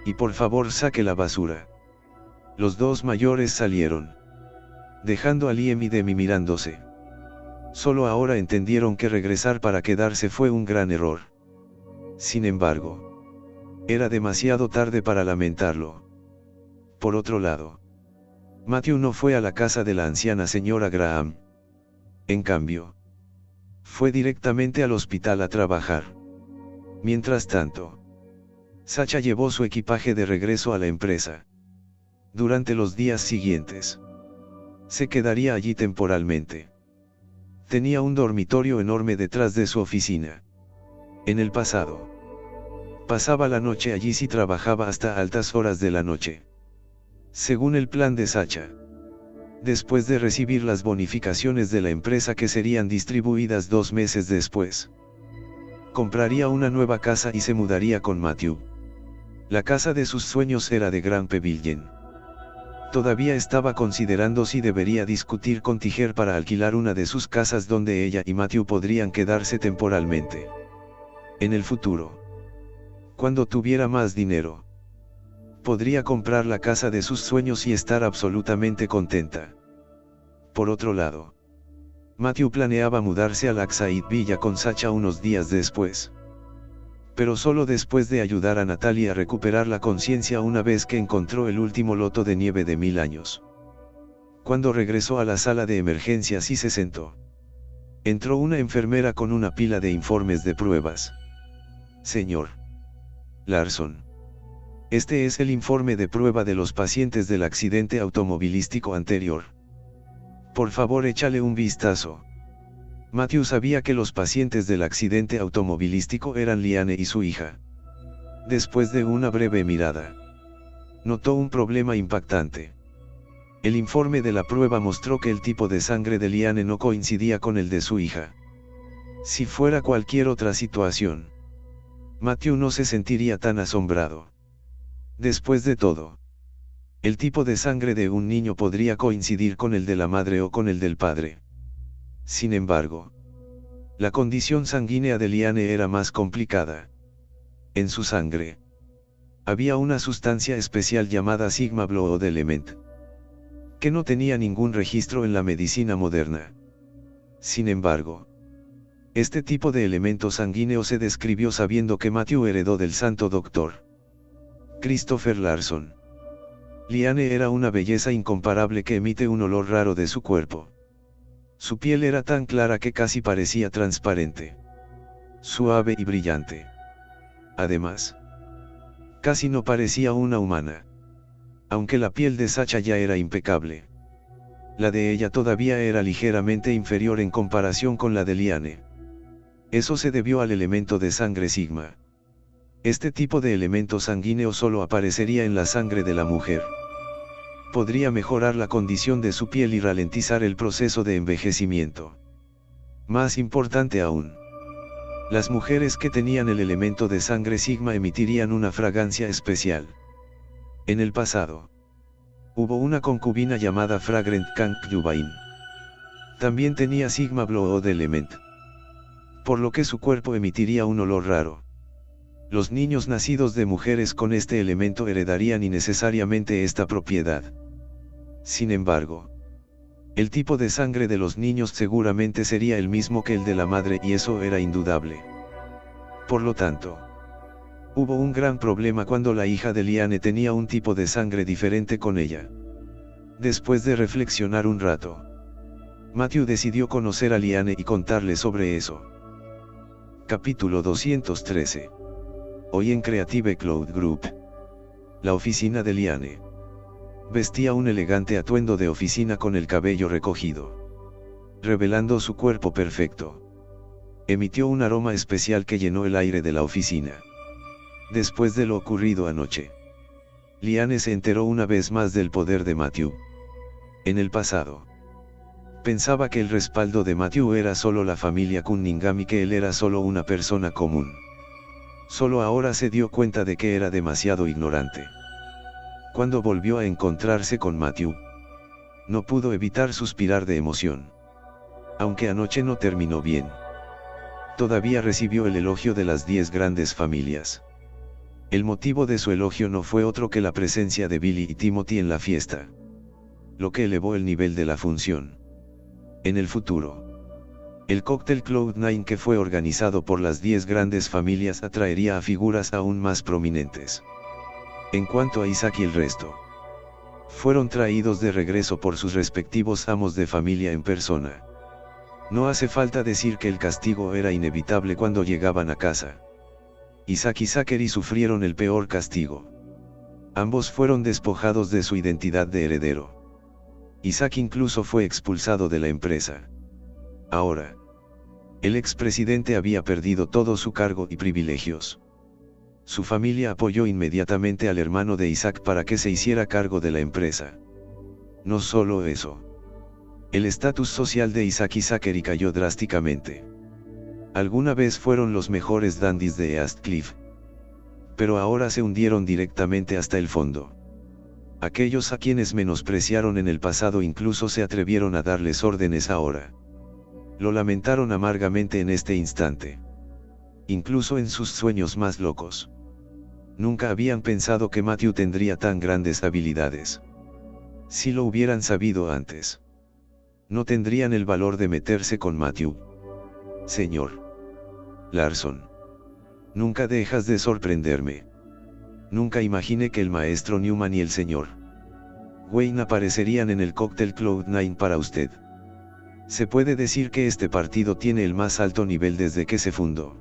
Y por favor saque la basura. Los 2 mayores salieron, dejando a Liam y Demi mirándose. Solo ahora entendieron que regresar para quedarse fue un gran error. Sin embargo, era demasiado tarde para lamentarlo. Por otro lado, Matthew no fue a la casa de la anciana señora Graham. En cambio, fue directamente al hospital a trabajar. Mientras tanto, Sacha llevó su equipaje de regreso a la empresa. Durante los días siguientes, se quedaría allí temporalmente. Tenía un dormitorio enorme detrás de su oficina. En el pasado, pasaba la noche allí y trabajaba hasta altas horas de la noche. Según el plan de Sacha, después de recibir las bonificaciones de la empresa que serían distribuidas 2 meses después, compraría una nueva casa y se mudaría con Matthew. La casa de sus sueños era de Grand Pavilion. Todavía estaba considerando si debería discutir con Tiger para alquilar una de sus casas donde ella y Matthew podrían quedarse temporalmente. En el futuro, cuando tuviera más dinero, podría comprar la casa de sus sueños y estar absolutamente contenta. Por otro lado, Matthew planeaba mudarse a Lakeside Villa con Sacha unos días después. Pero solo después de ayudar a Natalie a recuperar la conciencia una vez que encontró el último loto de nieve de 1000 años. Cuando regresó a la sala de emergencias y se sentó, entró una enfermera con una pila de informes de pruebas. Señor Larson, este es el informe de prueba de los pacientes del accidente automovilístico anterior. Por favor, échale un vistazo. Matthew sabía que los pacientes del accidente automovilístico eran Liane y su hija. Después de una breve mirada, notó un problema impactante. El informe de la prueba mostró que el tipo de sangre de Liane no coincidía con el de su hija. Si fuera cualquier otra situación, Matthew no se sentiría tan asombrado. Después de todo, el tipo de sangre de un niño podría coincidir con el de la madre o con el del padre. Sin embargo, la condición sanguínea de Liane era más complicada. En su sangre había una sustancia especial llamada Sigma Blood Element, que no tenía ningún registro en la medicina moderna. Sin embargo, este tipo de elemento sanguíneo se describió sabiendo que Matthew heredó del santo doctor Christopher Larson. Liane era una belleza incomparable que emite un olor raro de su cuerpo. Su piel era tan clara que casi parecía transparente, suave y brillante. Además, casi no parecía una humana. Aunque la piel de Sacha ya era impecable, la de ella todavía era ligeramente inferior en comparación con la de Liane. Eso se debió al elemento de sangre Sigma. Este tipo de elemento sanguíneo solo aparecería en la sangre de la mujer. Podría mejorar la condición de su piel y ralentizar el proceso de envejecimiento. Más importante aún, las mujeres que tenían el elemento de sangre Sigma emitirían una fragancia especial. En el pasado, hubo una concubina llamada Fragrant Concubine. También tenía Sigma Blood Element, por lo que su cuerpo emitiría un olor raro. Los niños nacidos de mujeres con este elemento heredarían innecesariamente esta propiedad. Sin embargo, el tipo de sangre de los niños seguramente sería el mismo que el de la madre y eso era indudable. Por lo tanto, hubo un gran problema cuando la hija de Liane tenía un tipo de sangre diferente con ella. Después de reflexionar un rato, Matthew decidió conocer a Liane y contarle sobre eso. Capítulo 213. Hoy en Creative Cloud Group. La oficina de Liane. Vestía un elegante atuendo de oficina con el cabello recogido, revelando su cuerpo perfecto. Emitió un aroma especial que llenó el aire de la oficina. Después de lo ocurrido anoche, Liane se enteró una vez más del poder de Matthew. En el pasado, pensaba que el respaldo de Matthew era solo la familia Cunningham y que él era solo una persona común. Solo ahora se dio cuenta de que era demasiado ignorante. Cuando volvió a encontrarse con Matthew, no pudo evitar suspirar de emoción. Aunque anoche no terminó bien, todavía recibió el elogio de las 10 grandes familias. El motivo de su elogio no fue otro que la presencia de Billy y Timothy en la fiesta, lo que elevó el nivel de la función. En el futuro, el cóctel Cloud9 que fue organizado por las 10 grandes familias atraería a figuras aún más prominentes. En cuanto a Isaac y el resto, fueron traídos de regreso por sus respectivos amos de familia en persona. No hace falta decir que el castigo era inevitable cuando llegaban a casa. Isaac y Zachary sufrieron el peor castigo. Ambos fueron despojados de su identidad de heredero. Isaac incluso fue expulsado de la empresa. Ahora, el expresidente había perdido todo su cargo y privilegios. Su familia apoyó inmediatamente al hermano de Isaac para que se hiciera cargo de la empresa. No solo eso. El estatus social de Isaac y Zachary cayó drásticamente. Alguna vez fueron los mejores dandies de East Cliff, pero ahora se hundieron directamente hasta el fondo. Aquellos a quienes menospreciaron en el pasado incluso se atrevieron a darles órdenes ahora. Lo lamentaron amargamente en este instante. Incluso en sus sueños más locos. Nunca habían pensado que Matthew tendría tan grandes habilidades. Si lo hubieran sabido antes, no tendrían el valor de meterse con Matthew. Señor Larson, nunca dejas de sorprenderme. Nunca imaginé que el maestro Newman y el señor Wayne aparecerían en el cóctel Cloud9 para usted. Se puede decir que este partido tiene el más alto nivel desde que se fundó.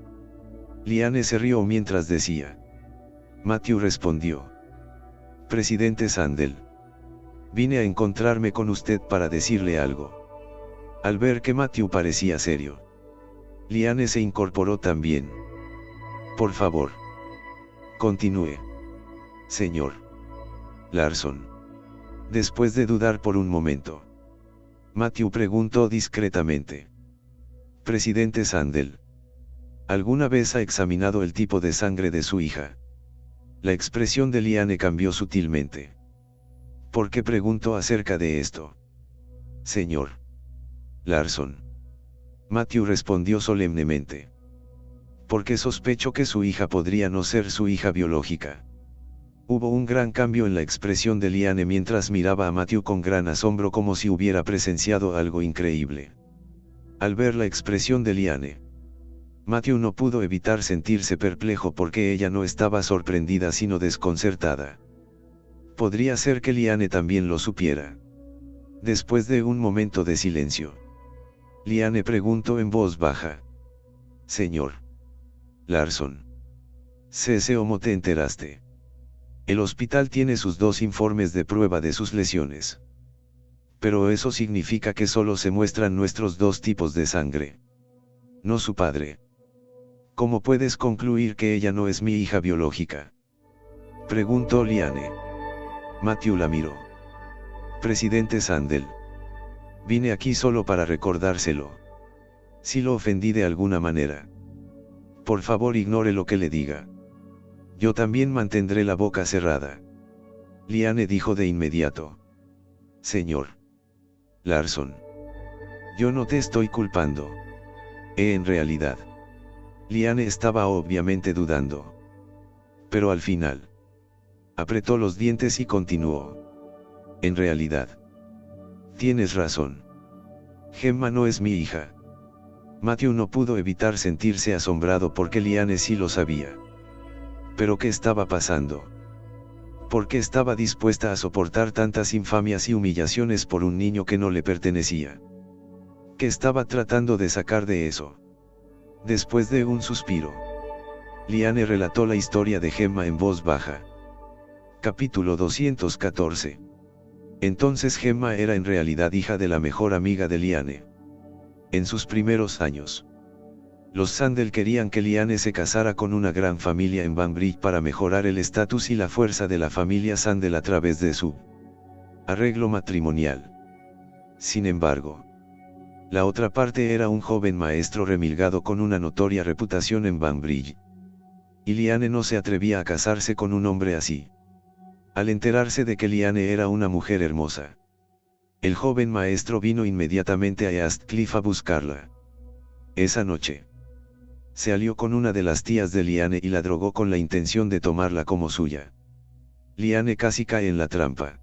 Liane se rió mientras decía. Matthew respondió. Presidente Sandel. Vine a encontrarme con usted para decirle algo. Al ver que Matthew parecía serio, Liane se incorporó también. Por favor. Continúe. Señor Larson. Después de dudar por un momento, Matthew preguntó discretamente. Presidente Sandel. ¿Alguna vez ha examinado el tipo de sangre de su hija? La expresión de Liane cambió sutilmente. ¿Por qué pregunto acerca de esto? Señor Larson. Matthew respondió solemnemente. Porque sospecho que su hija podría no ser su hija biológica. Hubo un gran cambio en la expresión de Liane mientras miraba a Matthew con gran asombro como si hubiera presenciado algo increíble. Al ver la expresión de Liane, Matthew no pudo evitar sentirse perplejo porque ella no estaba sorprendida sino desconcertada. Podría ser que Liane también lo supiera. Después de un momento de silencio, Liane preguntó en voz baja. Señor Larson. ¿Cómo te enteraste? El hospital tiene sus 2 informes de prueba de sus lesiones. Pero eso significa que solo se muestran nuestros 2 tipos de sangre. No su padre. ¿Cómo puedes concluir que ella no es mi hija biológica? Preguntó Liane. Matthew la miró. Presidente Sandel. Vine aquí solo para recordárselo. Si lo ofendí de alguna manera, por favor ignore lo que le diga. Yo también mantendré la boca cerrada. Liane dijo de inmediato. Señor Larson. Yo no te estoy culpando. En realidad. Liane estaba obviamente dudando. Pero al final, apretó los dientes y continuó. En realidad. Tienes razón. Gemma no es mi hija. Matthew no pudo evitar sentirse asombrado porque Liane sí lo sabía. ¿Pero qué estaba pasando? ¿Por qué estaba dispuesta a soportar tantas infamias y humillaciones por un niño que no le pertenecía? ¿Qué estaba tratando de sacar de eso? Después de un suspiro, Liane relató la historia de Gemma en voz baja. Capítulo 214. Entonces Gemma era en realidad hija de la mejor amiga de Liane. En sus primeros años, los Sandel querían que Liane se casara con una gran familia en Banbridge para mejorar el estatus y la fuerza de la familia Sandel a través de su arreglo matrimonial. Sin embargo, la otra parte era un joven maestro remilgado con una notoria reputación en Banbridge. Y Liane no se atrevía a casarse con un hombre así. Al enterarse de que Liane era una mujer hermosa, el joven maestro vino inmediatamente a Eastcliff a buscarla. Esa noche, se alió con una de las tías de Liane y la drogó con la intención de tomarla como suya. Liane casi cae en la trampa.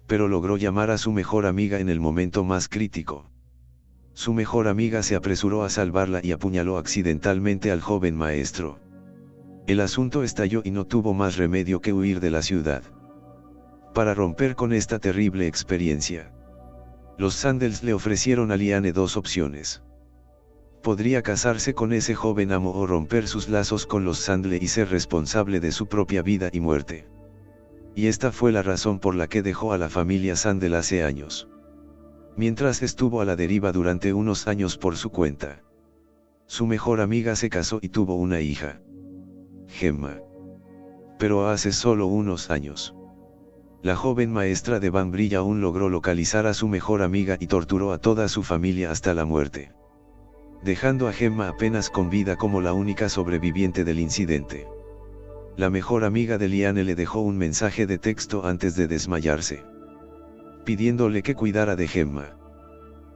Pero logró llamar a su mejor amiga en el momento más crítico. Su mejor amiga se apresuró a salvarla y apuñaló accidentalmente al joven maestro. El asunto estalló y no tuvo más remedio que huir de la ciudad. Para romper con esta terrible experiencia, los Sandels le ofrecieron a Liane 2 opciones. Podría casarse con ese joven amo o romper sus lazos con los Sandel y ser responsable de su propia vida y muerte. Y esta fue la razón por la que dejó a la familia Sandel hace años. Mientras estuvo a la deriva durante unos años por su cuenta, su mejor amiga se casó y tuvo una hija, Gemma. Pero hace solo unos años, la joven maestra de Banbridge aún logró localizar a su mejor amiga y torturó a toda su familia hasta la muerte, dejando a Gemma apenas con vida como la única sobreviviente del incidente. La mejor amiga de Liane le dejó un mensaje de texto antes de desmayarse, pidiéndole que cuidara de Gemma.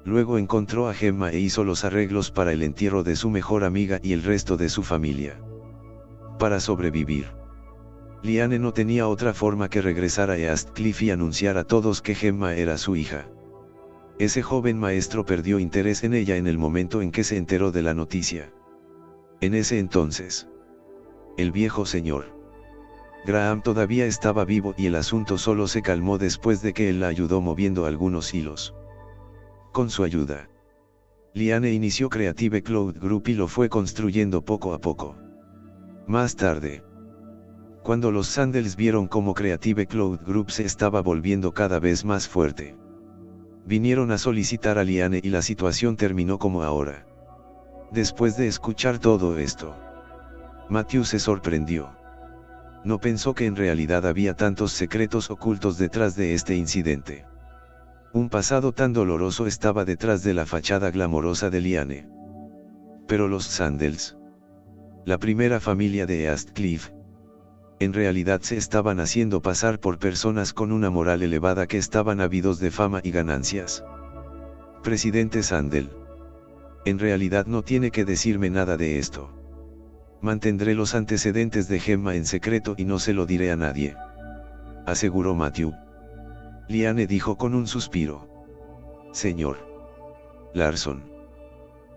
Luego encontró a Gemma e hizo los arreglos para el entierro de su mejor amiga y el resto de su familia. Para sobrevivir, Liane no tenía otra forma que regresar a Eastcliff y anunciar a todos que Gemma era su hija. Ese joven maestro perdió interés en ella en el momento en que se enteró de la noticia. En ese entonces, el viejo señor Graham todavía estaba vivo y el asunto solo se calmó después de que él la ayudó moviendo algunos hilos. Con su ayuda, Liane inició Creative Cloud Group y lo fue construyendo poco a poco. Más tarde, cuando los Sandels vieron cómo Creative Cloud Group se estaba volviendo cada vez más fuerte, vinieron a solicitar a Liane y la situación terminó como ahora. Después de escuchar todo esto, Matthew se sorprendió. No pensó que en realidad había tantos secretos ocultos detrás de este incidente. Un pasado tan doloroso estaba detrás de la fachada glamorosa de Liane. Pero los Sandels, la primera familia de Eastcliff, En realidad se estaban haciendo pasar por personas con una moral elevada que estaban ávidos de fama y ganancias. Presidente Sandel. En realidad no tiene que decirme nada de esto. Mantendré los antecedentes de Gemma en secreto y no se lo diré a nadie, aseguró Matthew. Liane dijo con un suspiro. Señor Larson.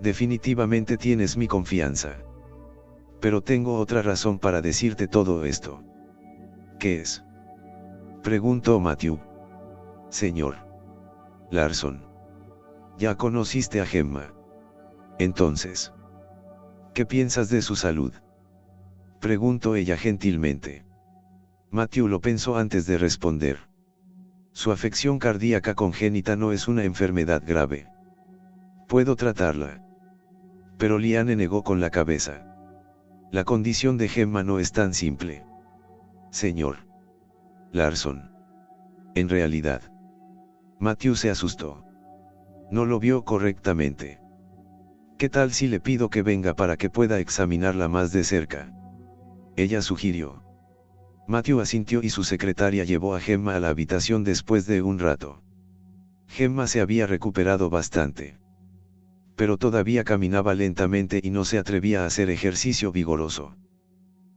Definitivamente tienes mi confianza. Pero tengo otra razón para decirte todo esto. ¿Qué es? Preguntó Matthew. Señor Larson. Ya conociste a Gemma. Entonces, ¿qué piensas de su salud? Preguntó ella gentilmente. Matthew lo pensó antes de responder. Su afección cardíaca congénita no es una enfermedad grave. Puedo tratarla. Pero Liane negó con la cabeza. La condición de Gemma no es tan simple. Señor Larson. En realidad. Matthew se asustó. No lo vio correctamente. ¿Qué tal si le pido que venga para que pueda examinarla más de cerca? Ella sugirió. Matthew asintió y su secretaria llevó a Gemma a la habitación después de un rato. Gemma se había recuperado bastante. Pero todavía caminaba lentamente y no se atrevía a hacer ejercicio vigoroso.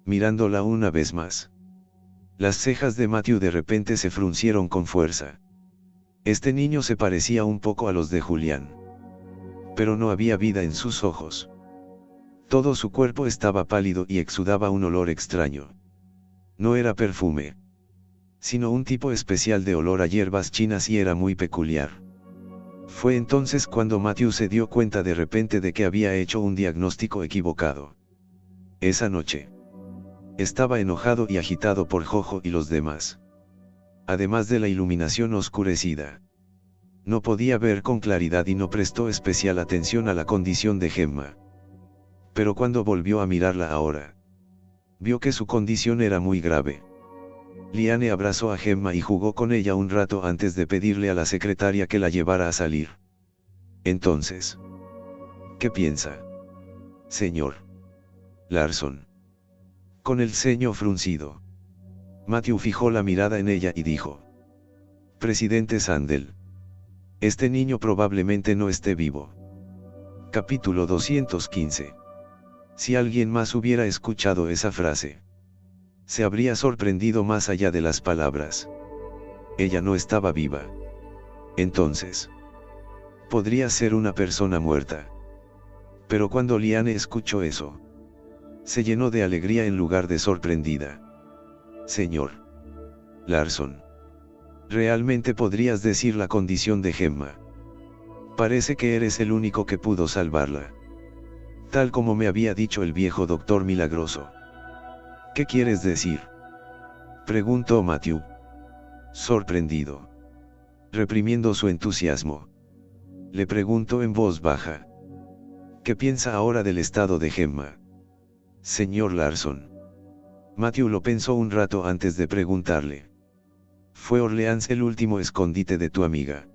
Mirándola una vez más. Las cejas de Matthew de repente se fruncieron con fuerza. Este niño se parecía un poco a los de Julián. Pero no había vida en sus ojos. Todo su cuerpo estaba pálido y exudaba un olor extraño. No era perfume, sino un tipo especial de olor a hierbas chinas y era muy peculiar. Fue entonces cuando Matthew se dio cuenta de repente de que había hecho un diagnóstico equivocado. Esa noche. Estaba enojado y agitado por Jojo y los demás. Además de la iluminación oscurecida. No podía ver con claridad y no prestó especial atención a la condición de Gemma. Pero cuando volvió a mirarla ahora, vio que su condición era muy grave. Liane abrazó a Gemma y jugó con ella un rato antes de pedirle a la secretaria que la llevara a salir. Entonces, ¿qué piensa, señor Larson? Con el ceño fruncido. Matthew fijó la mirada en ella y dijo. Presidente Sandel. Este niño probablemente no esté vivo. Capítulo 215. Si alguien más hubiera escuchado esa frase, se habría sorprendido más allá de las palabras. Ella no estaba viva. Entonces, podría ser una persona muerta. Pero cuando Liane escuchó eso, se llenó de alegría en lugar de sorprendida. Señor Larson, ¿realmente podrías decir la condición de Gemma? Parece que eres el único que pudo salvarla. Tal como me había dicho el viejo doctor milagroso. ¿Qué quieres decir? Preguntó Matthew. Sorprendido. Reprimiendo su entusiasmo. Le preguntó en voz baja. ¿Qué piensa ahora del estado de Gemma? Señor Larson. Matthew lo pensó un rato antes de preguntarle. ¿Fue Orleans el último escondite de tu amiga?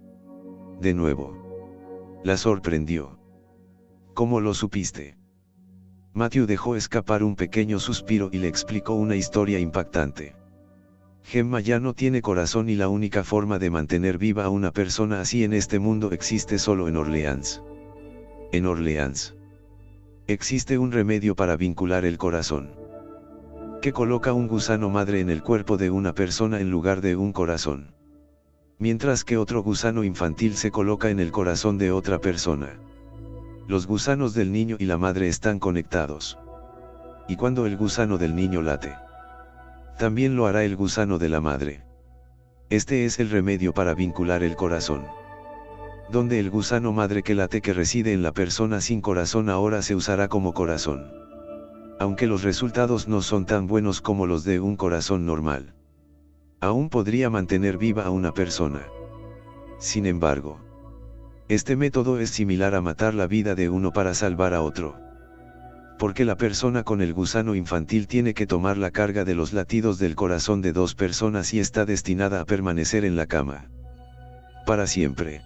De nuevo. La sorprendió. ¿Cómo lo supiste? Matthew dejó escapar un pequeño suspiro y le explicó una historia impactante. Gemma ya no tiene corazón y la única forma de mantener viva a una persona así en este mundo existe solo en Orleans. En Orleans. Existe un remedio para vincular el corazón. Que coloca un gusano madre en el cuerpo de una persona en lugar de un corazón. Mientras que otro gusano infantil se coloca en el corazón de otra persona. Los gusanos del niño y la madre están conectados. Y cuando el gusano del niño late, también lo hará el gusano de la madre. Este es el remedio para vincular el corazón. Donde el gusano madre que late que reside en la persona sin corazón ahora se usará como corazón. Aunque los resultados no son tan buenos como los de un corazón normal. Aún podría mantener viva a una persona. Sin embargo, este método es similar a matar la vida de uno para salvar a otro. Porque la persona con el gusano infantil tiene que tomar la carga de los latidos del corazón de dos personas y está destinada a permanecer en la cama. Para siempre.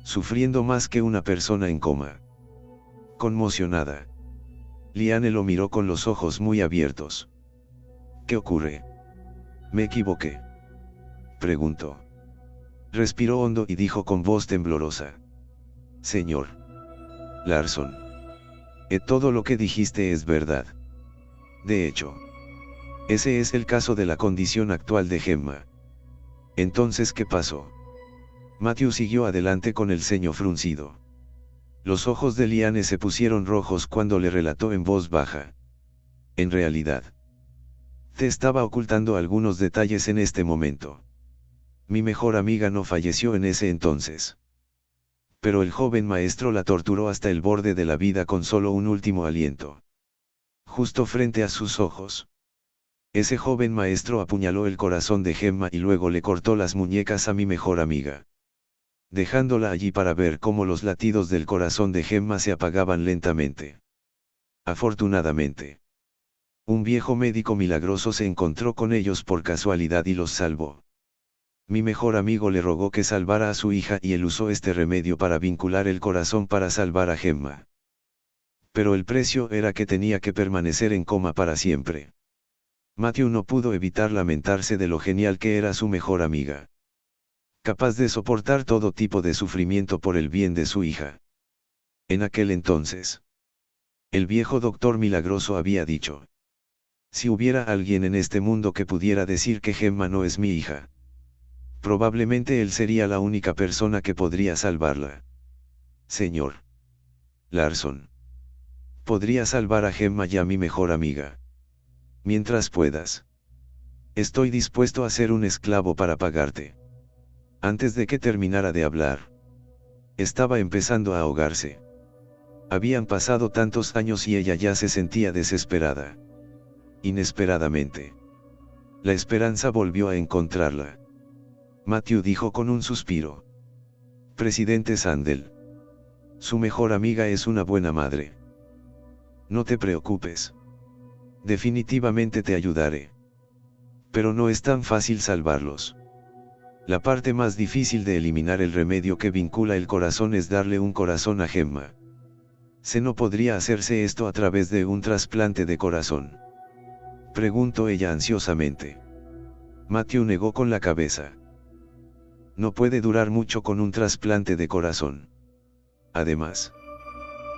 Sufriendo más que una persona en coma. Conmocionada. Liane lo miró con los ojos muy abiertos. ¿Qué ocurre? ¿Me equivoqué?, preguntó. Respiró hondo y dijo con voz temblorosa: Señor Larson, todo lo que dijiste es verdad. De hecho, ese es el caso de la condición actual de Gemma. Entonces, ¿qué pasó? Matthew siguió adelante con el ceño fruncido. Los ojos de Liane se pusieron rojos cuando le relató en voz baja. En realidad, te estaba ocultando algunos detalles en este momento. Mi mejor amiga no falleció en ese entonces. Pero el joven maestro la torturó hasta el borde de la vida con solo un último aliento. Justo frente a sus ojos. Ese joven maestro apuñaló el corazón de Gemma y luego le cortó las muñecas a mi mejor amiga, dejándola allí para ver cómo los latidos del corazón de Gemma se apagaban lentamente. Afortunadamente, un viejo médico milagroso se encontró con ellos por casualidad y los salvó. Mi mejor amigo le rogó que salvara a su hija y él usó este remedio para vincular el corazón para salvar a Gemma. Pero el precio era que tenía que permanecer en coma para siempre. Matthew no pudo evitar lamentarse de lo genial que era su mejor amiga, capaz de soportar todo tipo de sufrimiento por el bien de su hija. En aquel entonces, el viejo doctor milagroso había dicho: si hubiera alguien en este mundo que pudiera decir que Gemma no es mi hija, probablemente él sería la única persona que podría salvarla. Señor Larson, podría salvar a Gemma y a mi mejor amiga. Mientras puedas. Estoy dispuesto a ser un esclavo para pagarte. Antes de que terminara de hablar, estaba empezando a ahogarse. Habían pasado tantos años y ella ya se sentía desesperada. Inesperadamente, la esperanza volvió a encontrarla. Matthew dijo con un suspiro: Presidente Sandel, su mejor amiga es una buena madre. No te preocupes. Definitivamente te ayudaré. Pero no es tan fácil salvarlos. La parte más difícil de eliminar el remedio que vincula el corazón es darle un corazón a Gemma. ¿No podría hacerse esto a través de un trasplante de corazón?, preguntó ella ansiosamente. Matthew negó con la cabeza. No puede durar mucho con un trasplante de corazón. Además,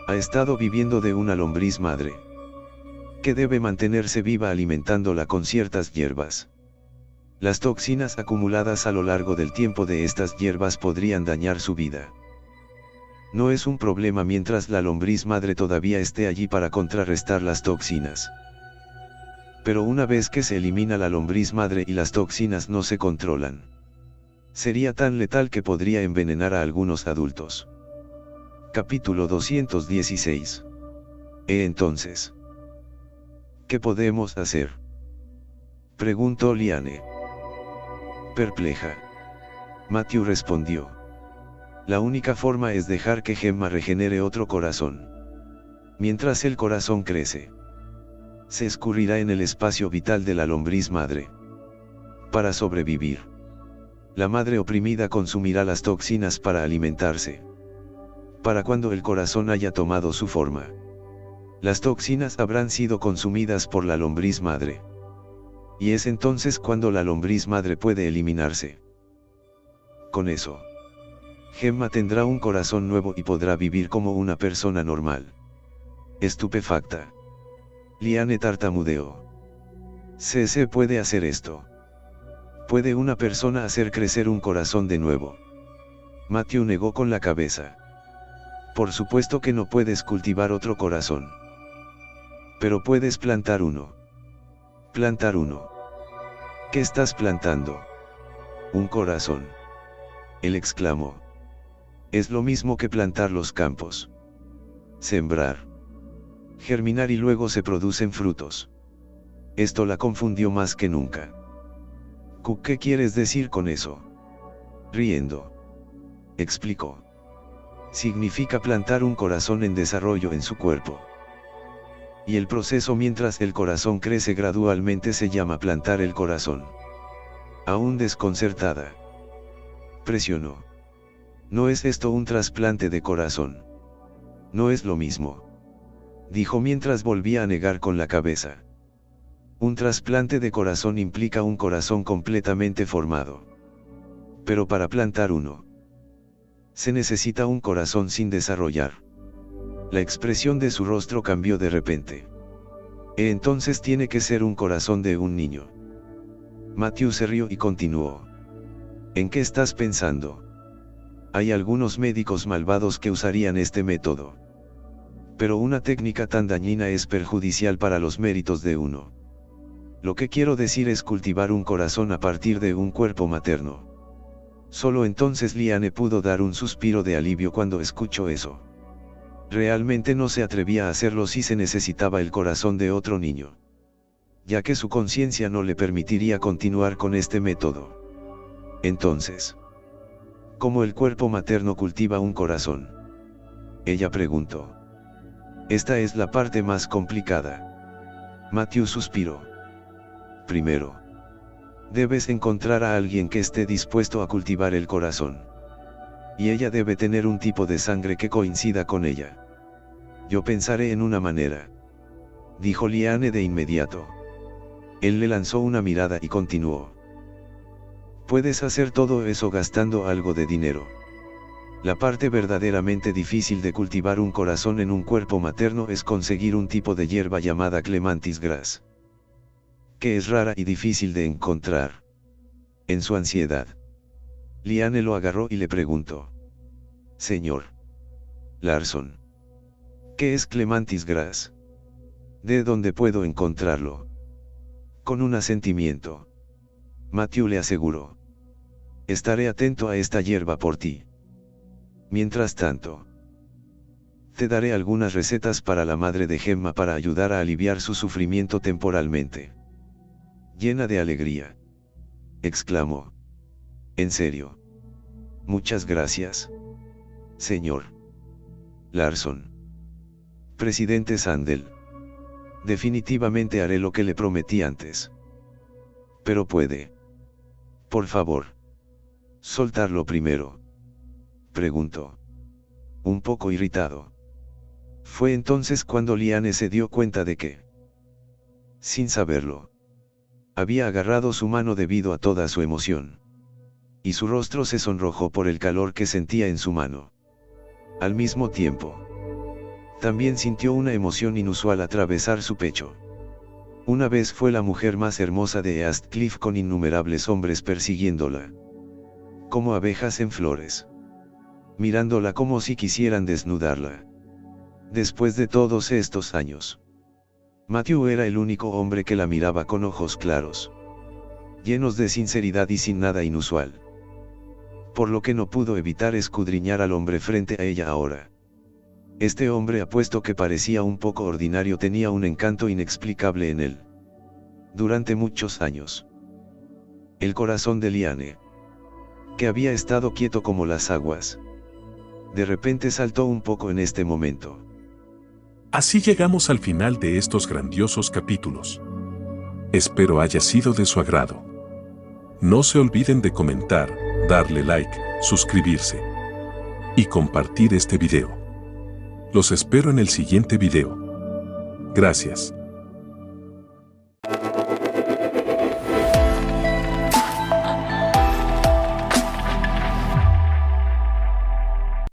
ha estado viviendo de una lombriz madre, que debe mantenerse viva alimentándola con ciertas hierbas. Las toxinas acumuladas a lo largo del tiempo de estas hierbas podrían dañar su vida. No es un problema mientras la lombriz madre todavía esté allí para contrarrestar las toxinas. Pero una vez que se elimina la lombriz madre y las toxinas no se controlan, sería tan letal que podría envenenar a algunos adultos. Capítulo 216. Entonces, ¿qué podemos hacer?, preguntó Liane. Perpleja, Matthew respondió: la única forma es dejar que Gemma regenere otro corazón. Mientras el corazón crece, se escurrirá en el espacio vital de la lombriz madre. Para sobrevivir, la madre oprimida consumirá las toxinas para alimentarse. Para cuando el corazón haya tomado su forma, las toxinas habrán sido consumidas por la lombriz madre. Y es entonces cuando la lombriz madre puede eliminarse. Con eso, Gemma tendrá un corazón nuevo y podrá vivir como una persona normal. Estupefacta, Liane tartamudeó. ¿Se puede hacer esto? ¿Puede una persona hacer crecer un corazón de nuevo? Matthew negó con la cabeza. Por supuesto que no puedes cultivar otro corazón. Pero puedes plantar uno. Plantar uno. ¿Qué estás plantando? Un corazón. Él exclamó. Es lo mismo que plantar los campos. Sembrar. Germinar y luego se producen frutos. Esto la confundió más que nunca. ¿Qué quieres decir con eso? Riendo, explicó. Significa plantar un corazón en desarrollo en su cuerpo. Y el proceso mientras el corazón crece gradualmente se llama plantar el corazón. Aún desconcertada, presionó. ¿No es esto un trasplante de corazón? No es lo mismo, dijo mientras volvía a negar con la cabeza. Un trasplante de corazón implica un corazón completamente formado. Pero para plantar uno, se necesita un corazón sin desarrollar. La expresión de su rostro cambió de repente. Entonces tiene que ser un corazón de un niño. Matthew se rió y continuó. ¿En qué estás pensando? Hay algunos médicos malvados que usarían este método. Pero una técnica tan dañina es perjudicial para los méritos de uno. Lo que quiero decir es cultivar un corazón a partir de un cuerpo materno. Solo entonces Liane pudo dar un suspiro de alivio cuando escuchó eso. Realmente no se atrevía a hacerlo si se necesitaba el corazón de otro niño, ya que su conciencia no le permitiría continuar con este método. Entonces, ¿cómo el cuerpo materno cultiva un corazón? Ella preguntó. Esta es la parte más complicada. Matthew suspiró. Primero, debes encontrar a alguien que esté dispuesto a cultivar el corazón. Y ella debe tener un tipo de sangre que coincida con ella. Yo pensaré en una manera, dijo Liane de inmediato. Él le lanzó una mirada y continuó. Puedes hacer todo eso gastando algo de dinero. La parte verdaderamente difícil de cultivar un corazón en un cuerpo materno es conseguir un tipo de hierba llamada Clematis grass, que es rara y difícil de encontrar. En su ansiedad, Liane lo agarró y le preguntó. Señor Larson, ¿qué es Clematis grass? ¿De dónde puedo encontrarlo? Con un asentimiento, Matthew le aseguró. Estaré atento a esta hierba por ti. Mientras tanto, te daré algunas recetas para la madre de Gemma para ayudar a aliviar su sufrimiento temporalmente. Llena de alegría, exclamó. ¿En serio? Muchas gracias, señor Larson. Presidente Sandel. Definitivamente haré lo que le prometí antes. Pero puede, por favor, soltarlo primero, preguntó, un poco irritado. Fue entonces cuando Liane se dio cuenta de que, sin saberlo, había agarrado su mano debido a toda su emoción. Y su rostro se sonrojó por el calor que sentía en su mano. Al mismo tiempo, también sintió una emoción inusual atravesar su pecho. Una vez fue la mujer más hermosa de East Cliff con innumerables hombres persiguiéndola, como abejas en flores, mirándola como si quisieran desnudarla. Después de todos estos años, Matthew era el único hombre que la miraba con ojos claros, llenos de sinceridad y sin nada inusual. Por lo que no pudo evitar escudriñar al hombre frente a ella ahora. Este hombre apuesto que parecía un poco ordinario tenía un encanto inexplicable en él. Durante muchos años, el corazón de Liane, que había estado quieto como las aguas, de repente saltó un poco en este momento. Así llegamos al final de estos grandiosos capítulos. Espero haya sido de su agrado. No se olviden de comentar, darle like, suscribirse y compartir este video. Los espero en el siguiente video. Gracias.